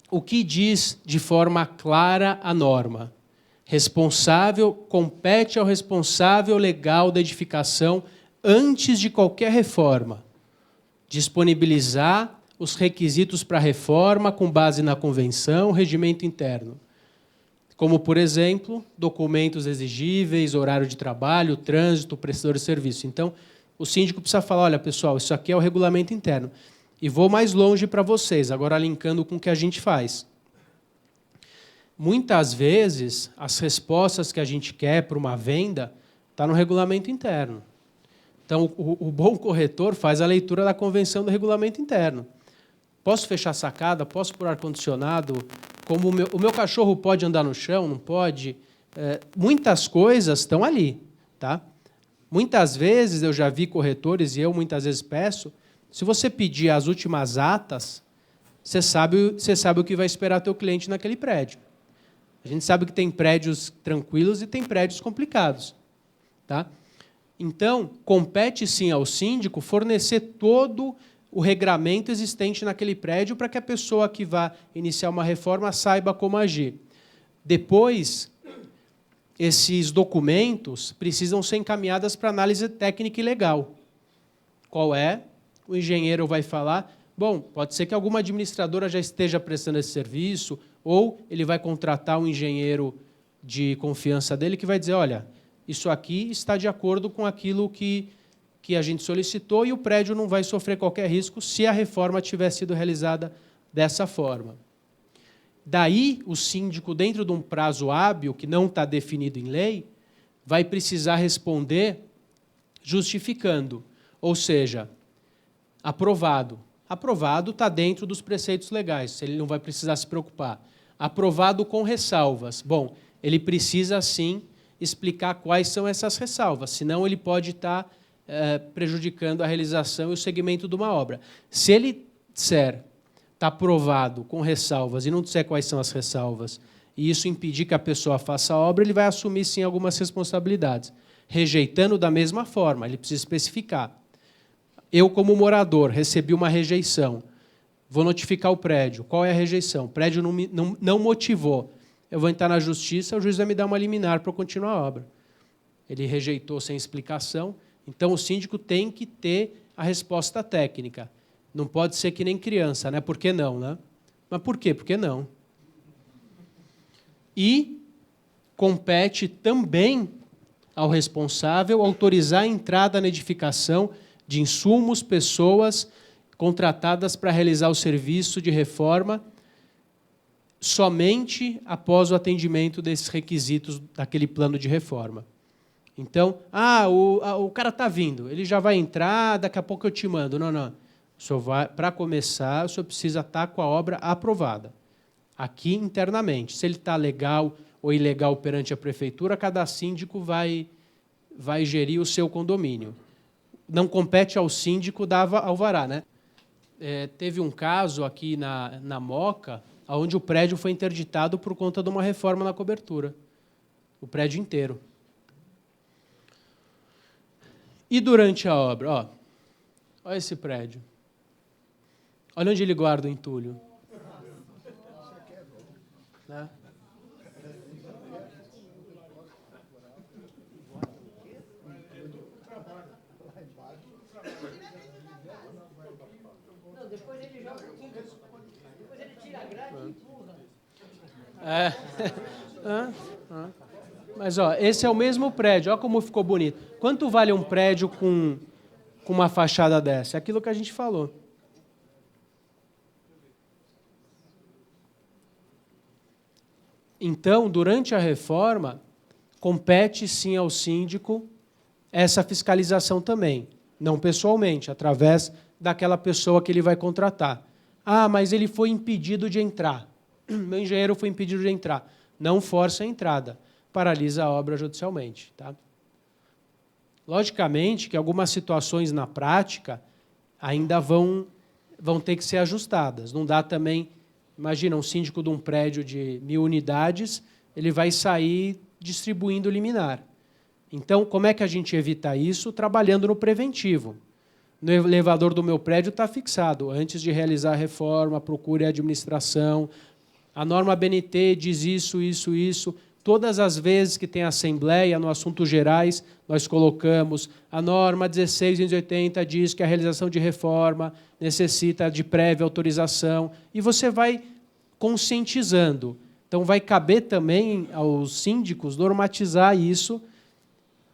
O que diz de forma clara a norma? compete ao responsável legal da edificação, antes de qualquer reforma, disponibilizar os requisitos para a reforma com base na convenção, regimento interno. Como, por exemplo, documentos exigíveis, horário de trabalho, trânsito, prestador de serviço. Então, o síndico precisa falar, olha, pessoal, isso aqui é o regulamento interno. E vou mais longe para vocês, agora linkando com o que a gente faz. Muitas vezes, as respostas que a gente quer para uma venda estão no regulamento interno. Então, o bom corretor faz a leitura da convenção do regulamento interno. Posso fechar a sacada? Posso pôr ar-condicionado? Como o meu cachorro pode andar no chão? Não pode? Muitas coisas estão ali. Tá? Muitas vezes eu já vi corretores, e eu muitas vezes peço, se você pedir as últimas atas, você sabe o que vai esperar teu cliente naquele prédio. A gente sabe que tem prédios tranquilos e tem prédios complicados. Tá? Então, compete sim ao síndico fornecer todo o regramento existente naquele prédio para que a pessoa que vá iniciar uma reforma saiba como agir. Depois, esses documentos precisam ser encaminhados para análise técnica e legal. Qual é? O engenheiro vai falar, bom, pode ser que alguma administradora já esteja prestando esse serviço, ou ele vai contratar um engenheiro de confiança dele que vai dizer, olha, isso aqui está de acordo com aquilo que a gente solicitou e o prédio não vai sofrer qualquer risco se a reforma tiver sido realizada dessa forma. Daí, o síndico, dentro de um prazo hábil, que não está definido em lei, vai precisar responder justificando. Ou seja, aprovado. Aprovado está dentro dos preceitos legais, ele não vai precisar se preocupar. Aprovado com ressalvas. Bom, ele precisa, sim, explicar quais são essas ressalvas, senão ele pode estar prejudicando a realização e o segmento de uma obra. Se ele disser está aprovado com ressalvas e não disser quais são as ressalvas, e isso impedir que a pessoa faça a obra, ele vai assumir, sim, algumas responsabilidades. Rejeitando da mesma forma, ele precisa especificar. Eu, como morador, recebi uma rejeição, vou notificar o prédio. Qual é a rejeição? O prédio não motivou. Eu vou entrar na justiça, o juiz vai me dar uma liminar para eu continuar a obra. Ele rejeitou sem explicação, então o síndico tem que ter a resposta técnica. Não pode ser que nem criança, né? Por que não, né? Mas por quê? Por que não? E compete também ao responsável autorizar a entrada na edificação de insumos, pessoas contratadas para realizar o serviço de reforma somente após o atendimento desses requisitos daquele plano de reforma. Então, o cara está vindo, ele já vai entrar, daqui a pouco eu te mando. Não. Para começar, o senhor precisa estar com a obra aprovada, aqui internamente. Se ele está legal ou ilegal perante a prefeitura, cada síndico vai gerir o seu condomínio. Não compete ao síndico dar alvará, né? Teve um caso aqui na Moca, onde o prédio foi interditado por conta de uma reforma na cobertura. O prédio inteiro. E durante a obra? Olha esse prédio. Olha onde ele guarda o entulho. Né? Não, depois ele joga aqui. Depois ele tira a grade e empurra. Mas esse é o mesmo prédio, olha como ficou bonito. Quanto vale um prédio com uma fachada dessa? É aquilo que a gente falou. Então, durante a reforma, compete sim ao síndico essa fiscalização também, não pessoalmente, através daquela pessoa que ele vai contratar. Mas ele foi impedido de entrar. Meu engenheiro foi impedido de entrar. Não força a entrada, paralisa a obra judicialmente. Tá? Logicamente que algumas situações na prática ainda vão ter que ser ajustadas. Não dá também... Imagina, um síndico de um prédio de 1000 unidades, ele vai sair distribuindo liminar. Então, como é que a gente evita isso? Trabalhando no preventivo. No elevador do meu prédio está fixado. Antes de realizar a reforma, procure a administração. A norma BNT diz isso. Todas as vezes que tem assembleia, no assuntos gerais, nós colocamos a norma 1680 diz que a realização de reforma necessita de prévia autorização, e você vai conscientizando. Então, vai caber também aos síndicos normatizar isso,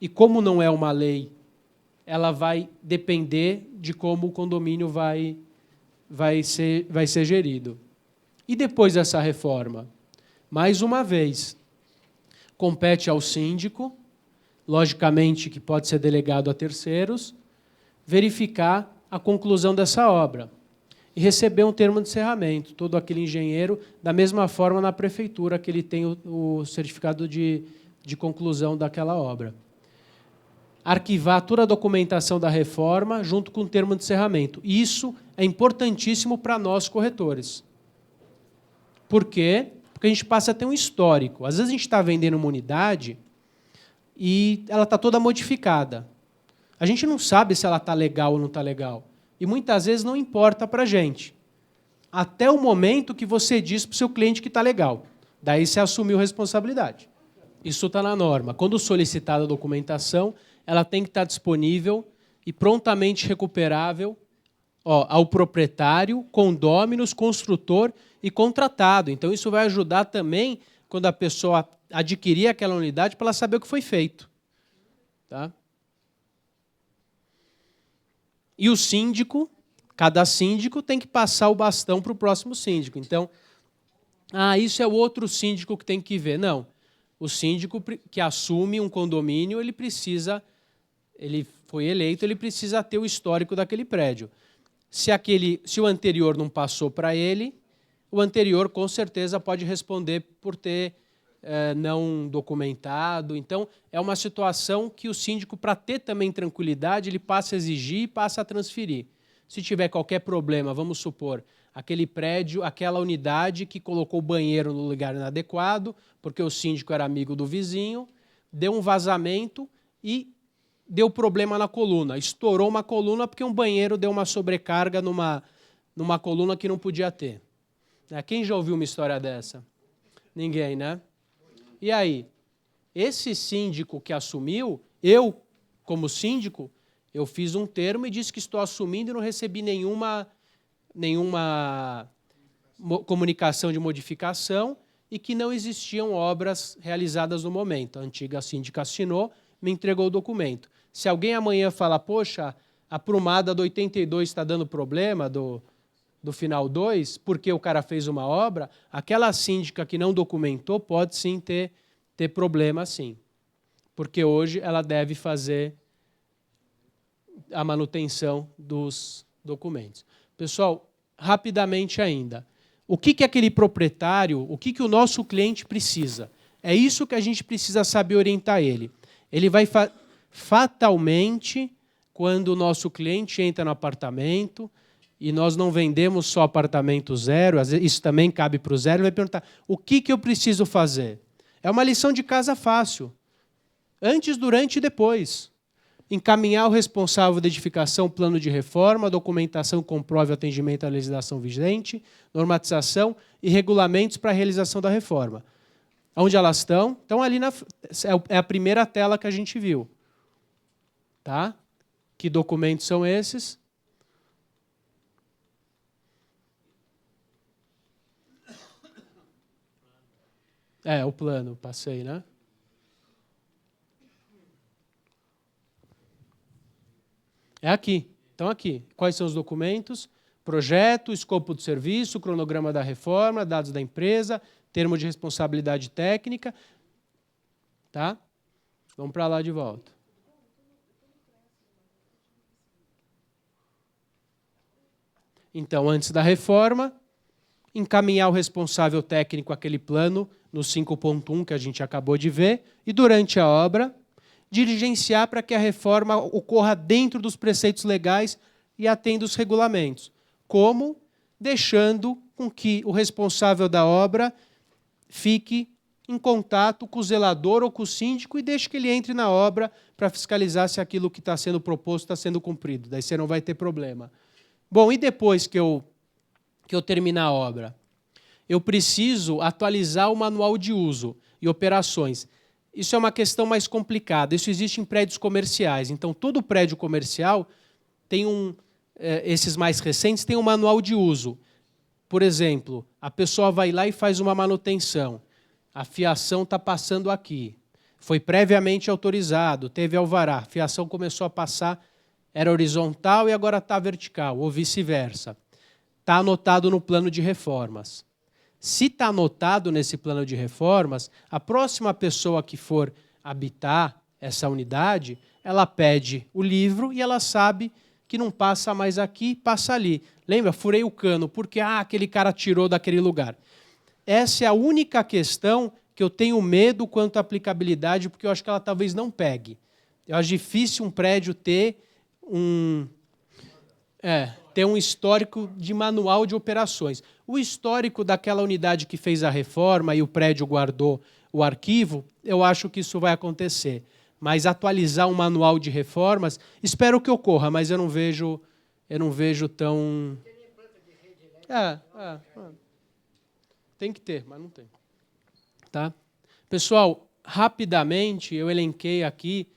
e como não é uma lei, ela vai depender de como o condomínio vai ser gerido. E depois dessa reforma? Mais uma vez, compete ao síndico, logicamente que pode ser delegado a terceiros, verificar a conclusão dessa obra e receber um termo de encerramento. Todo aquele engenheiro, da mesma forma na prefeitura, que ele tem o certificado de conclusão daquela obra. Arquivar toda a documentação da reforma junto com o termo de encerramento. Isso é importantíssimo para nós, corretores. Por quê? Porque a gente passa a ter um histórico. Às vezes a gente está vendendo uma unidade e ela está toda modificada. A gente não sabe se ela está legal ou não está legal. E muitas vezes não importa para a gente. Até o momento que você diz para o seu cliente que está legal. Daí você assumiu responsabilidade. Isso está na norma. Quando solicitada a documentação, ela tem que estar disponível e prontamente recuperável ao proprietário, condôminos, construtor e contratado. Então, isso vai ajudar também quando a pessoa adquirir aquela unidade para ela saber o que foi feito. Tá? E o síndico, cada síndico tem que passar o bastão para o próximo síndico. Então, isso é o outro síndico que tem que ver. Não. O síndico que assume um condomínio, ele foi eleito, ele precisa ter o histórico daquele prédio. Se o anterior não passou para ele, o anterior com certeza pode responder por ter não documentado. Então, é uma situação que o síndico, para ter também tranquilidade, ele passa a exigir e passa a transferir. Se tiver qualquer problema, vamos supor, aquele prédio, aquela unidade que colocou o banheiro no lugar inadequado, porque o síndico era amigo do vizinho, deu um vazamento e deu problema na coluna. Estourou uma coluna porque um banheiro deu uma sobrecarga numa coluna que não podia ter. Quem já ouviu uma história dessa? Ninguém, né? E aí? Esse síndico que assumiu, eu, como síndico, eu fiz um termo e disse que estou assumindo e não recebi nenhuma comunicação de modificação e que não existiam obras realizadas no momento. A antiga síndica assinou, me entregou o documento. Se alguém amanhã falar, poxa, a prumada do 82 está dando problema, do final 2, porque o cara fez uma obra, aquela síndica que não documentou pode sim ter problema, sim. Porque hoje ela deve fazer a manutenção dos documentos. Pessoal, rapidamente ainda, o que aquele proprietário, o que o nosso cliente precisa? É isso que a gente precisa saber orientar ele. Ele vai fatalmente, quando o nosso cliente entra no apartamento, e nós não vendemos só apartamento zero, às vezes isso também cabe para o zero, ele vai perguntar, o que eu preciso fazer? É uma lição de casa fácil. Antes, durante e depois. Encaminhar o responsável da edificação plano de reforma, documentação que comprove o atendimento à legislação vigente, normatização e regulamentos para a realização da reforma. Onde elas estão? Estão ali é a primeira tela que a gente viu. Tá? Que documentos são esses? O plano, passei, né? É aqui. Então, aqui. Quais são os documentos? Projeto, escopo do serviço, cronograma da reforma, dados da empresa, termo de responsabilidade técnica. Tá? Vamos para lá de volta. Então, antes da reforma, encaminhar o responsável técnico aquele plano no 5.1 que a gente acabou de ver, e durante a obra, diligenciar para que a reforma ocorra dentro dos preceitos legais e atenda os regulamentos. Como? Deixando com que o responsável da obra fique em contato com o zelador ou com o síndico e deixe que ele entre na obra para fiscalizar se aquilo que está sendo proposto está sendo cumprido. Daí você não vai ter problema. Bom, e depois que eu terminar a obra? Eu preciso atualizar o manual de uso. e operações. Isso é uma questão mais complicada. Isso existe em prédios comerciais. Então, todo prédio comercial tem esses mais recentes, tem um manual de uso. Por exemplo, a pessoa vai lá e faz uma manutenção. A fiação está passando aqui. Foi previamente autorizado, teve alvará. A fiação começou a passar, era horizontal e agora está vertical, ou vice-versa. Está anotado no plano de reformas. Se está anotado nesse plano de reformas, a próxima pessoa que for habitar essa unidade, ela pede o livro e ela sabe que não passa mais aqui, passa ali. Lembra? Furei o cano, porque aquele cara tirou daquele lugar. Essa é a única questão que eu tenho medo quanto à aplicabilidade, porque eu acho que ela talvez não pegue. Eu acho difícil um prédio ter um histórico de manual de operações. O histórico daquela unidade que fez a reforma e o prédio guardou o arquivo, eu acho que isso vai acontecer. Mas atualizar um manual de reformas, espero que ocorra, mas eu não vejo tão... Tem que ter, mas não tem. Tá? Pessoal, rapidamente eu elenquei aqui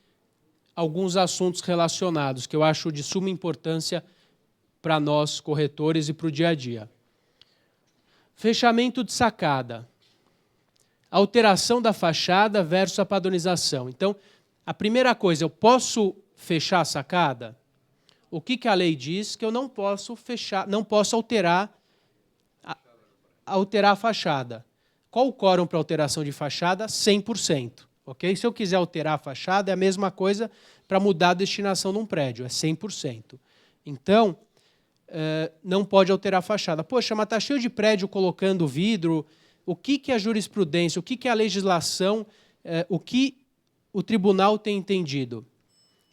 alguns assuntos relacionados que eu acho de suma importância para nós, corretores, e para o dia a dia. Fechamento de sacada. Alteração da fachada versus a padronização. Então, a primeira coisa, eu posso fechar a sacada? O que a lei diz? Que eu não posso fechar, não posso alterar a fachada. Qual o quórum para alteração de fachada? 100%. Okay? Se eu quiser alterar a fachada, é a mesma coisa para mudar a destinação de um prédio, é 100%. Então, não pode alterar a fachada. Poxa, mas está cheio de prédio colocando vidro. O que é a jurisprudência? O que é a legislação? O que o tribunal tem entendido?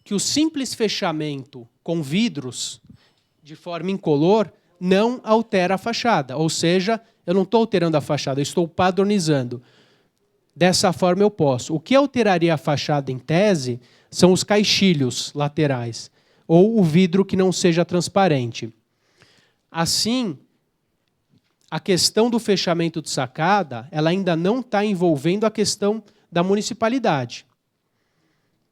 Que o simples fechamento com vidros, de forma incolor, não altera a fachada. Ou seja, eu não estou alterando a fachada, eu estou padronizando. Dessa forma eu posso. O que alteraria a fachada em tese são os caixilhos laterais, ou o vidro que não seja transparente. Assim, a questão do fechamento de sacada, ela ainda não está envolvendo a questão da municipalidade.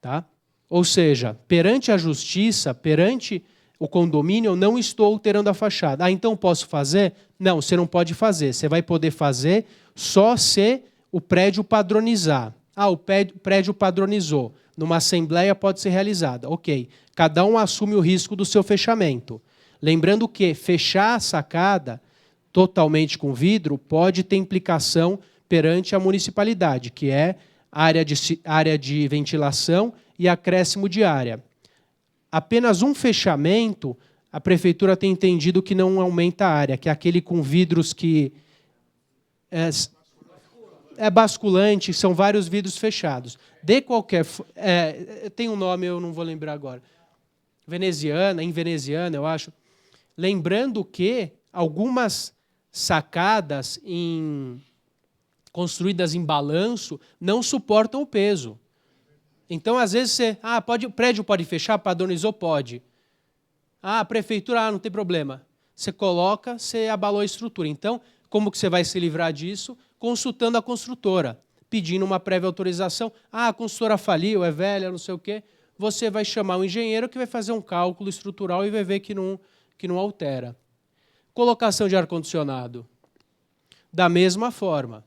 Tá? Ou seja, perante a justiça, perante o condomínio, eu não estou alterando a fachada. Então posso fazer? Não, você não pode fazer. Você vai poder fazer só se o prédio padronizar. O prédio padronizou. Numa assembleia pode ser realizada. Ok. Cada um assume o risco do seu fechamento. Lembrando que fechar a sacada totalmente com vidro pode ter implicação perante a municipalidade, que é área de ventilação e acréscimo de área. Apenas um fechamento, a prefeitura tem entendido que não aumenta a área, que é aquele com vidros que é basculante, são vários vidros fechados. De qualquer... tem um nome, eu não vou lembrar agora. Em veneziana, eu acho. Lembrando que algumas sacadas construídas em balanço não suportam o peso. Então, às vezes, o prédio pode fechar, padronizou? Pode. A prefeitura, não tem problema. Você coloca, você abalou a estrutura. Então, como que você vai se livrar disso? Consultando a construtora, pedindo uma prévia autorização. A construtora faliu, é velha, não sei o quê. Você vai chamar um engenheiro que vai fazer um cálculo estrutural e vai ver que não altera. Colocação de ar-condicionado. Da mesma forma.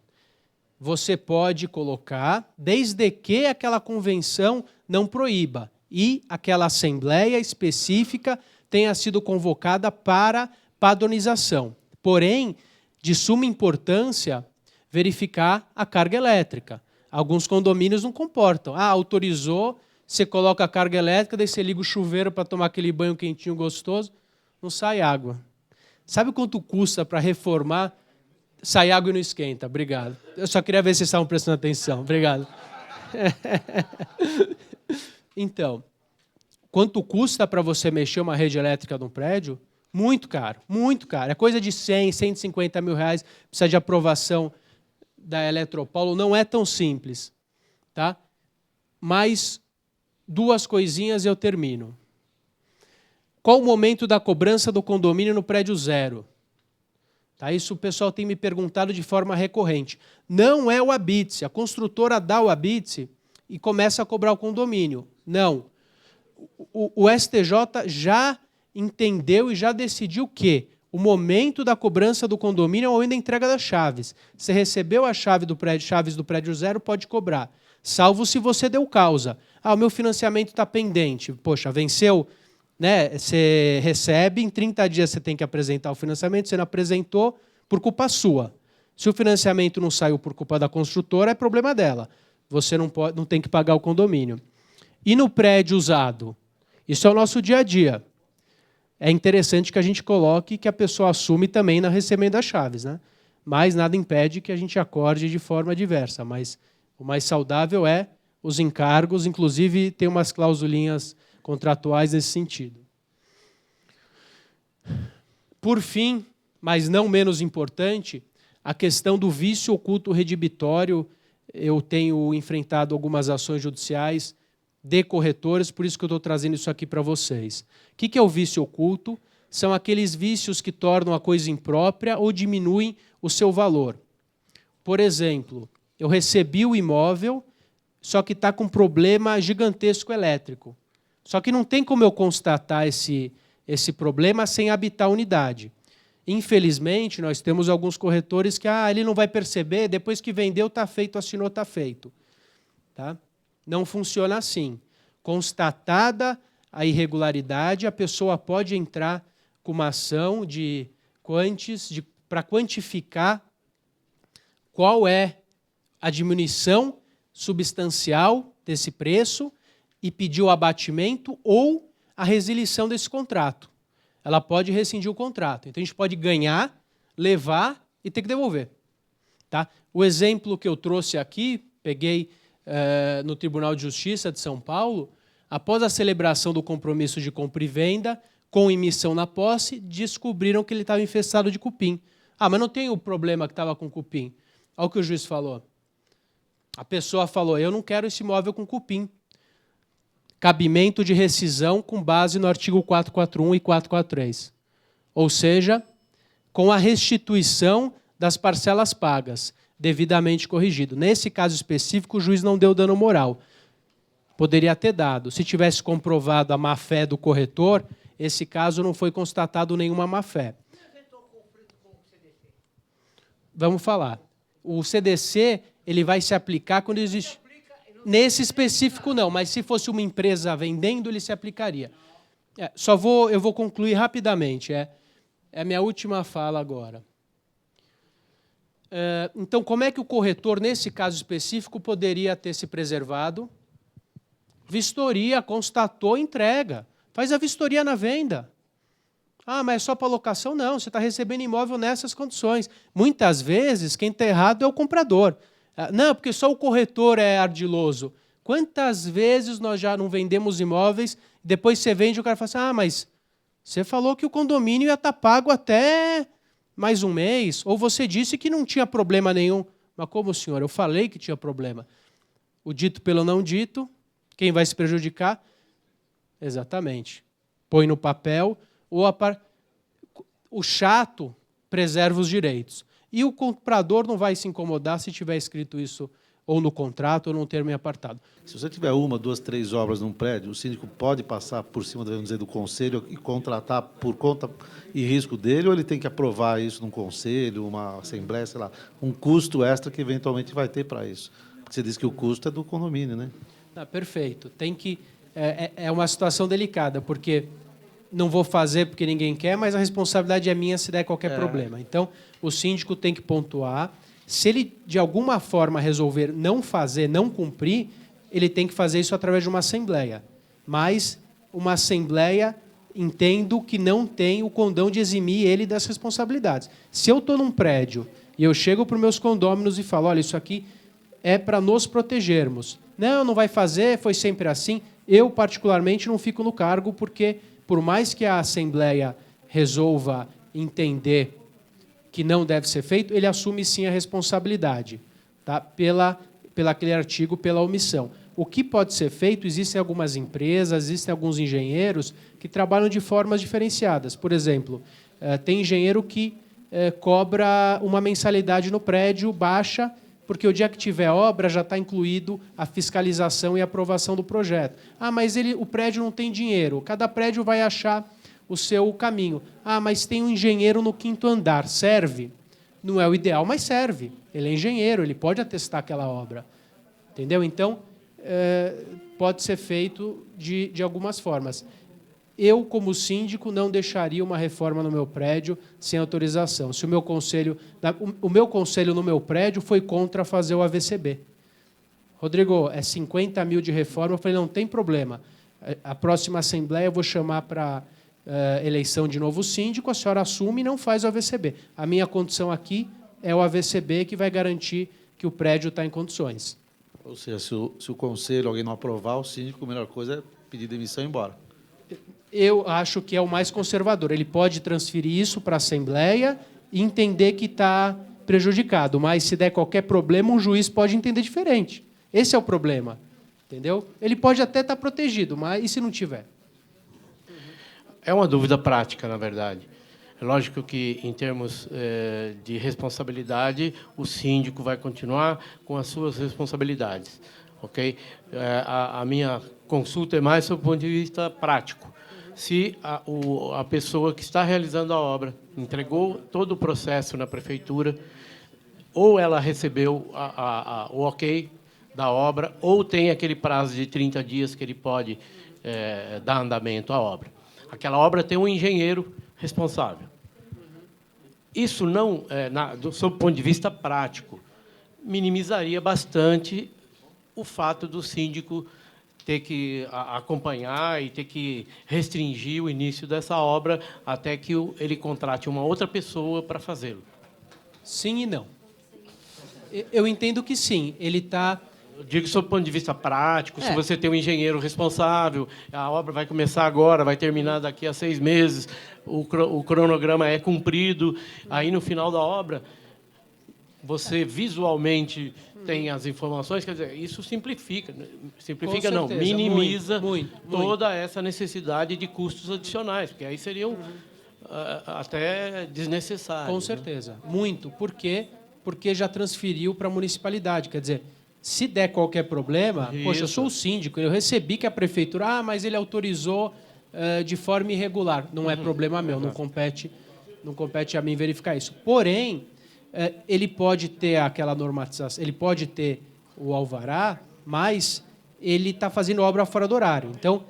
Você pode colocar, desde que aquela convenção não proíba e aquela assembleia específica tenha sido convocada para padronização. Porém, de suma importância, verificar a carga elétrica. Alguns condomínios não comportam. Autorizou, você coloca a carga elétrica, daí você liga o chuveiro para tomar aquele banho quentinho gostoso, não sai água. Sabe quanto custa para reformar? Sai água e não esquenta. Obrigado. Eu só queria ver se vocês estavam prestando atenção. Obrigado. Então, quanto custa para você mexer uma rede elétrica num prédio? Muito caro, muito caro. É coisa de 100, 150 mil reais. Precisa de aprovação da Eletropaulo. Não é tão simples. Tá? Mas duas coisinhas e eu termino. Qual o momento da cobrança do condomínio no prédio zero? Tá? Isso o pessoal tem me perguntado de forma recorrente. Não é o habite-se. A construtora dá o habite-se e começa a cobrar o condomínio. Não. O STJ já entendeu e já decidiu que o momento da cobrança do condomínio é o momento da entrega das chaves. Você recebeu a chaves do prédio 0, pode cobrar. Salvo se você deu causa. O meu financiamento está pendente. Poxa, venceu, né? Você recebe, em 30 dias você tem que apresentar o financiamento, você não apresentou, por culpa sua. Se o financiamento não saiu por culpa da construtora, é problema dela. Você não tem que pagar o condomínio. E no prédio usado? Isso é o nosso dia a dia. É interessante que a gente coloque que a pessoa assume também na recebimento das chaves, né? Mas nada impede que a gente acorde de forma diversa. Mas o mais saudável é os encargos, inclusive tem umas clausulinhas contratuais nesse sentido. Por fim, mas não menos importante, a questão do vício oculto redibitório. Eu tenho enfrentado algumas ações judiciais de corretores, por isso que eu estou trazendo isso aqui para vocês. O que é o vício oculto? São aqueles vícios que tornam a coisa imprópria ou diminuem o seu valor. Por exemplo, eu recebi o imóvel, só que está com um problema gigantesco elétrico. Só que não tem como eu constatar esse problema sem habitar a unidade. Infelizmente, nós temos alguns corretores que ele não vai perceber, depois que vendeu, está feito, assinou, está feito. Tá? Não funciona assim. Constatada a irregularidade, a pessoa pode entrar com uma ação para quantificar qual é a diminuição substancial desse preço e pedir o abatimento ou a resilição desse contrato. Ela pode rescindir o contrato. Então, a gente pode ganhar, levar e ter que devolver. Tá? O exemplo que eu trouxe aqui, peguei no Tribunal de Justiça de São Paulo, após a celebração do compromisso de compra e venda, com emissão na posse, descobriram que ele estava infestado de cupim. Mas não tem o problema que estava com cupim. Olha o que o juiz falou. A pessoa falou, eu não quero esse imóvel com cupim. Cabimento de rescisão com base no artigo 441 e 443. Ou seja, com a restituição das parcelas pagas, devidamente corrigido. Nesse caso específico, o juiz não deu dano moral. Poderia ter dado. Se tivesse comprovado a má-fé do corretor, esse caso não foi constatado nenhuma má-fé. Vamos falar. O CDC ele vai se aplicar quando existe... Nesse específico não, mas se fosse uma empresa vendendo, ele se aplicaria. Eu vou concluir rapidamente. É a minha última fala agora. Então, como é que o corretor, nesse caso específico, poderia ter se preservado? Vistoria, constatou, entrega. Faz a vistoria na venda. Mas é só para locação? Não, você está recebendo imóvel nessas condições. Muitas vezes, quem está errado é o comprador. Não, porque só o corretor é ardiloso. Quantas vezes nós já não vendemos imóveis, depois você vende e o cara fala assim, mas você falou que o condomínio ia estar pago até mais um mês, ou você disse que não tinha problema nenhum. Mas como, senhor? Eu falei que tinha problema. O dito pelo não dito, quem vai se prejudicar? Exatamente. Põe no papel, o chato preserva os direitos. E o comprador não vai se incomodar se tiver escrito isso ou no contrato ou num termo em apartado. Se você tiver 1, 2, 3 obras num prédio, o síndico pode passar por cima, devemos dizer, do conselho e contratar por conta e risco dele, ou ele tem que aprovar isso num conselho, uma assembleia, sei lá, um custo extra que eventualmente vai ter para isso? Porque você disse que o custo é do condomínio, né? Perfeito. Tem que... É uma situação delicada, porque não vou fazer porque ninguém quer, mas a responsabilidade é minha se der qualquer problema. Então, o síndico tem que pontuar. Se ele, de alguma forma, resolver não fazer, não cumprir, ele tem que fazer isso através de uma assembleia. Mas uma assembleia, entendo que não tem o condão de eximir ele das responsabilidades. Se eu estou num prédio e eu chego para os meus condôminos e falo, olha, isso aqui é para nos protegermos. Não vai fazer, foi sempre assim. Eu, particularmente, não fico no cargo, porque, por mais que a assembleia resolva entender que não deve ser feito, ele assume sim a responsabilidade, tá? pela aquele artigo, pela omissão. O que pode ser feito, existem algumas empresas, existem alguns engenheiros que trabalham de formas diferenciadas. Por exemplo, tem engenheiro que cobra uma mensalidade no prédio baixa, porque o dia que tiver obra já está incluído a fiscalização e aprovação do projeto. Ah, mas o prédio não tem dinheiro. Cada prédio vai achar o seu caminho. Ah, mas tem um engenheiro no 5º andar. Serve? Não é o ideal, mas serve. Ele é engenheiro, ele pode atestar aquela obra. Entendeu? Então, pode ser feito de algumas formas. Eu, como síndico, não deixaria uma reforma no meu prédio sem autorização. Se o meu conselho no meu prédio foi contra fazer o AVCB. Rodrigo, é 50 mil de reforma. Eu falei, não tem problema. A próxima assembleia eu vou chamar para eleição de novo síndico, a senhora assume e não faz o AVCB. A minha condição aqui é o AVCB que vai garantir que o prédio está em condições. Ou seja, se o conselho, alguém não aprovar, o síndico, a melhor coisa é pedir demissão e ir embora. Eu acho que é o mais conservador. Ele pode transferir isso para a Assembleia e entender que está prejudicado. Mas, se der qualquer problema, um juiz pode entender diferente. Esse é o problema. Entendeu? Ele pode até estar protegido, mas e se não tiver? É uma dúvida prática, na verdade. É lógico que, em termos de responsabilidade, o síndico vai continuar com as suas responsabilidades. Ok? A minha consulta é mais sob o ponto de vista prático. Se a pessoa que está realizando a obra entregou todo o processo na prefeitura, ou ela recebeu o ok da obra, ou tem aquele prazo de 30 dias que ele pode dar andamento à obra. Aquela obra tem um engenheiro responsável. Isso não, sob o ponto de vista prático, minimizaria bastante o fato do síndico ter que acompanhar e ter que restringir o início dessa obra até que ele contrate uma outra pessoa para fazê-lo. Sim e não. Eu entendo que sim. Ele está... Eu digo sob o ponto de vista prático, se você tem um engenheiro responsável, a obra vai começar agora, vai terminar daqui a 6 meses, o cronograma é cumprido, aí, no final da obra, você visualmente tem as informações, quer dizer, isso simplifica não, minimiza toda essa necessidade de custos adicionais, porque aí seriam até desnecessários. Com certeza, muito. Por quê? Porque já transferiu para a municipalidade, quer dizer, se der qualquer problema, poxa, eu sou o síndico, eu recebi que a prefeitura, mas ele autorizou de forma irregular. Não é problema meu, não compete a mim verificar isso. Porém, ele pode ter aquela normatização, ele pode ter o alvará, mas ele está fazendo obra fora do horário. Então,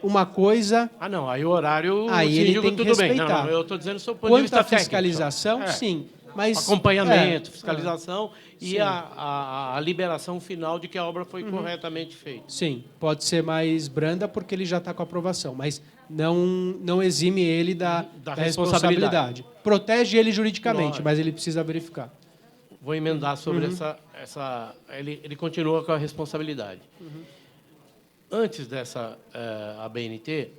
uma coisa... não, aí o horário, aí o ele tem que tudo respeitar. Bem. Não, eu estou dizendo sob o ponto de vista técnico. Quanto à fiscalização, sim. Mas, acompanhamento, fiscalização e a liberação final de que a obra foi corretamente feita. Sim, pode ser mais branda porque ele já está com a aprovação, mas não exime ele da responsabilidade. Protege ele juridicamente, mas ele precisa verificar. Vou emendar sobre ele continua com a responsabilidade. Antes dessa ABNT,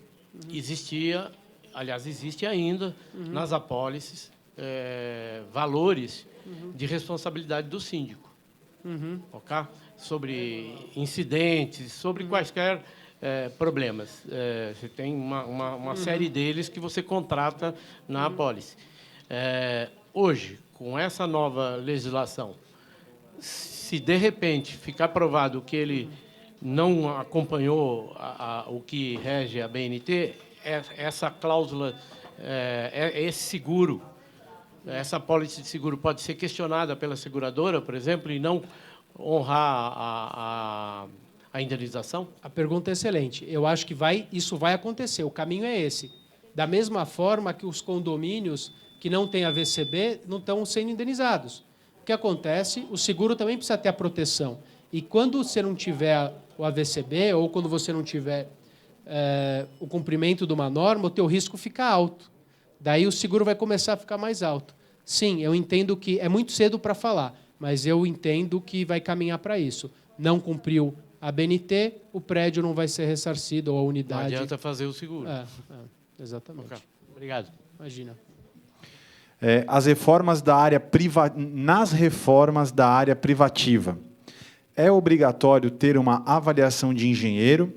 existia, aliás, existe ainda, nas apólices, valores de responsabilidade do síndico, ok? Sobre incidentes, sobre quaisquer problemas. Você tem uma série deles que você contrata na apólice. Hoje, com essa nova legislação, se de repente ficar provado que ele não acompanhou o que rege a BNT, essa cláusula, esse seguro, essa apólice de seguro pode ser questionada pela seguradora, por exemplo, e não honrar a indenização? A pergunta é excelente. Eu acho que isso vai acontecer. O caminho é esse. Da mesma forma que os condomínios que não têm AVCB não estão sendo indenizados. O que acontece? O seguro também precisa ter a proteção. E quando você não tiver o AVCB ou quando você não tiver o cumprimento de uma norma, o teu risco fica alto. Daí o seguro vai começar a ficar mais alto. Sim, eu entendo que é muito cedo para falar, mas eu entendo que vai caminhar para isso. Não cumpriu a BNT, o prédio não vai ser ressarcido, ou a unidade... Não adianta fazer o seguro. Exatamente. Okay. Obrigado. Imagina. As reformas da área nas reformas da área privativa, é obrigatório ter uma avaliação de engenheiro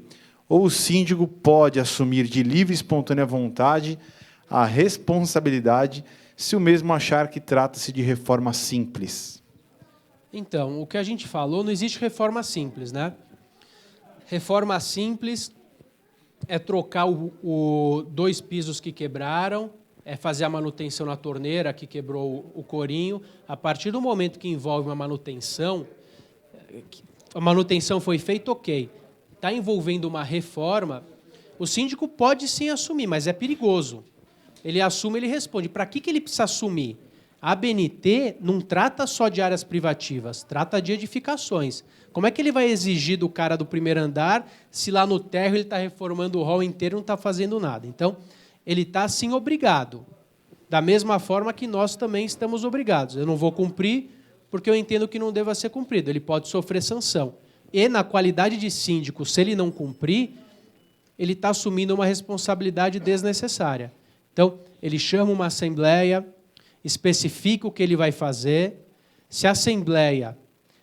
ou o síndico pode assumir de livre e espontânea vontade a responsabilidade se o mesmo achar que trata-se de reforma simples? Então, o que a gente falou, não existe reforma simples, né? Reforma simples é trocar dois pisos que quebraram, é fazer a manutenção na torneira que quebrou o corinho. A partir do momento que envolve uma manutenção, a manutenção foi feita, ok. Está envolvendo uma reforma, o síndico pode sim assumir, mas é perigoso. Ele assume, ele responde. Para que ele precisa assumir? A ABNT não trata só de áreas privativas, trata de edificações. Como é que ele vai exigir do cara do primeiro andar se lá no térreo ele está reformando o hall inteiro e não está fazendo nada? Então, ele está, sim, obrigado. Da mesma forma que nós também estamos obrigados. Eu não vou cumprir porque eu entendo que não deva ser cumprido. Ele pode sofrer sanção. E, na qualidade de síndico, se ele não cumprir, ele está assumindo uma responsabilidade desnecessária. Então, ele chama uma assembleia, especifica o que ele vai fazer. Se a assembleia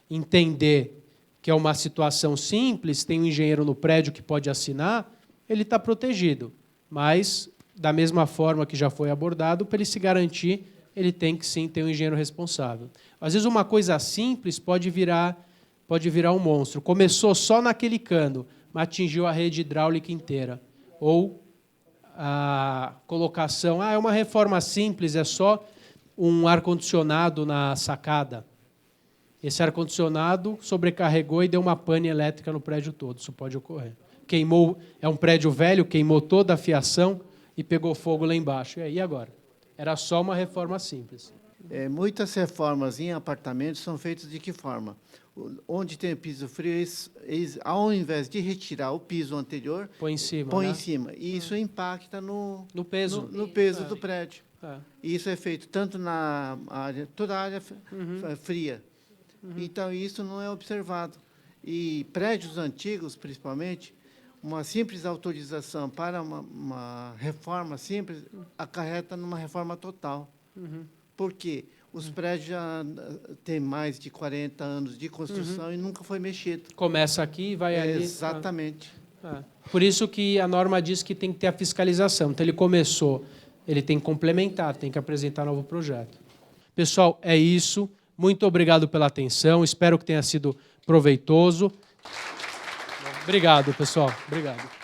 entender que é uma situação simples, tem um engenheiro no prédio que pode assinar, ele está protegido. Mas, da mesma forma que já foi abordado, para ele se garantir, ele tem que sim ter um engenheiro responsável. Às vezes uma coisa simples pode virar um monstro. Começou só naquele cano, mas atingiu a rede hidráulica inteira. Ou a colocação, é uma reforma simples, é só um ar-condicionado na sacada. Esse ar-condicionado sobrecarregou e deu uma pane elétrica no prédio todo. Isso pode ocorrer. Queimou, é um prédio velho, queimou toda a fiação e pegou fogo lá embaixo. E aí agora? Era só uma reforma simples. Muitas reformas em apartamentos são feitas de que forma? Onde tem piso frio, eles, ao invés de retirar o piso anterior, põe em cima. Põe né? em cima. E isso impacta no peso, no peso do prédio. É. E isso é feito tanto na área, toda a área fria. Então, isso não é observado. E prédios antigos, principalmente, uma simples autorização para uma reforma simples acarreta numa reforma total. Por quê? Os prédios já têm mais de 40 anos de construção e nunca foi mexido. Começa aqui e vai ali. Exatamente. Por isso que a norma diz que tem que ter a fiscalização. Então, ele começou, ele tem que complementar, tem que apresentar novo projeto. Pessoal, é isso. Muito obrigado pela atenção. Espero que tenha sido proveitoso. Obrigado, pessoal. Obrigado.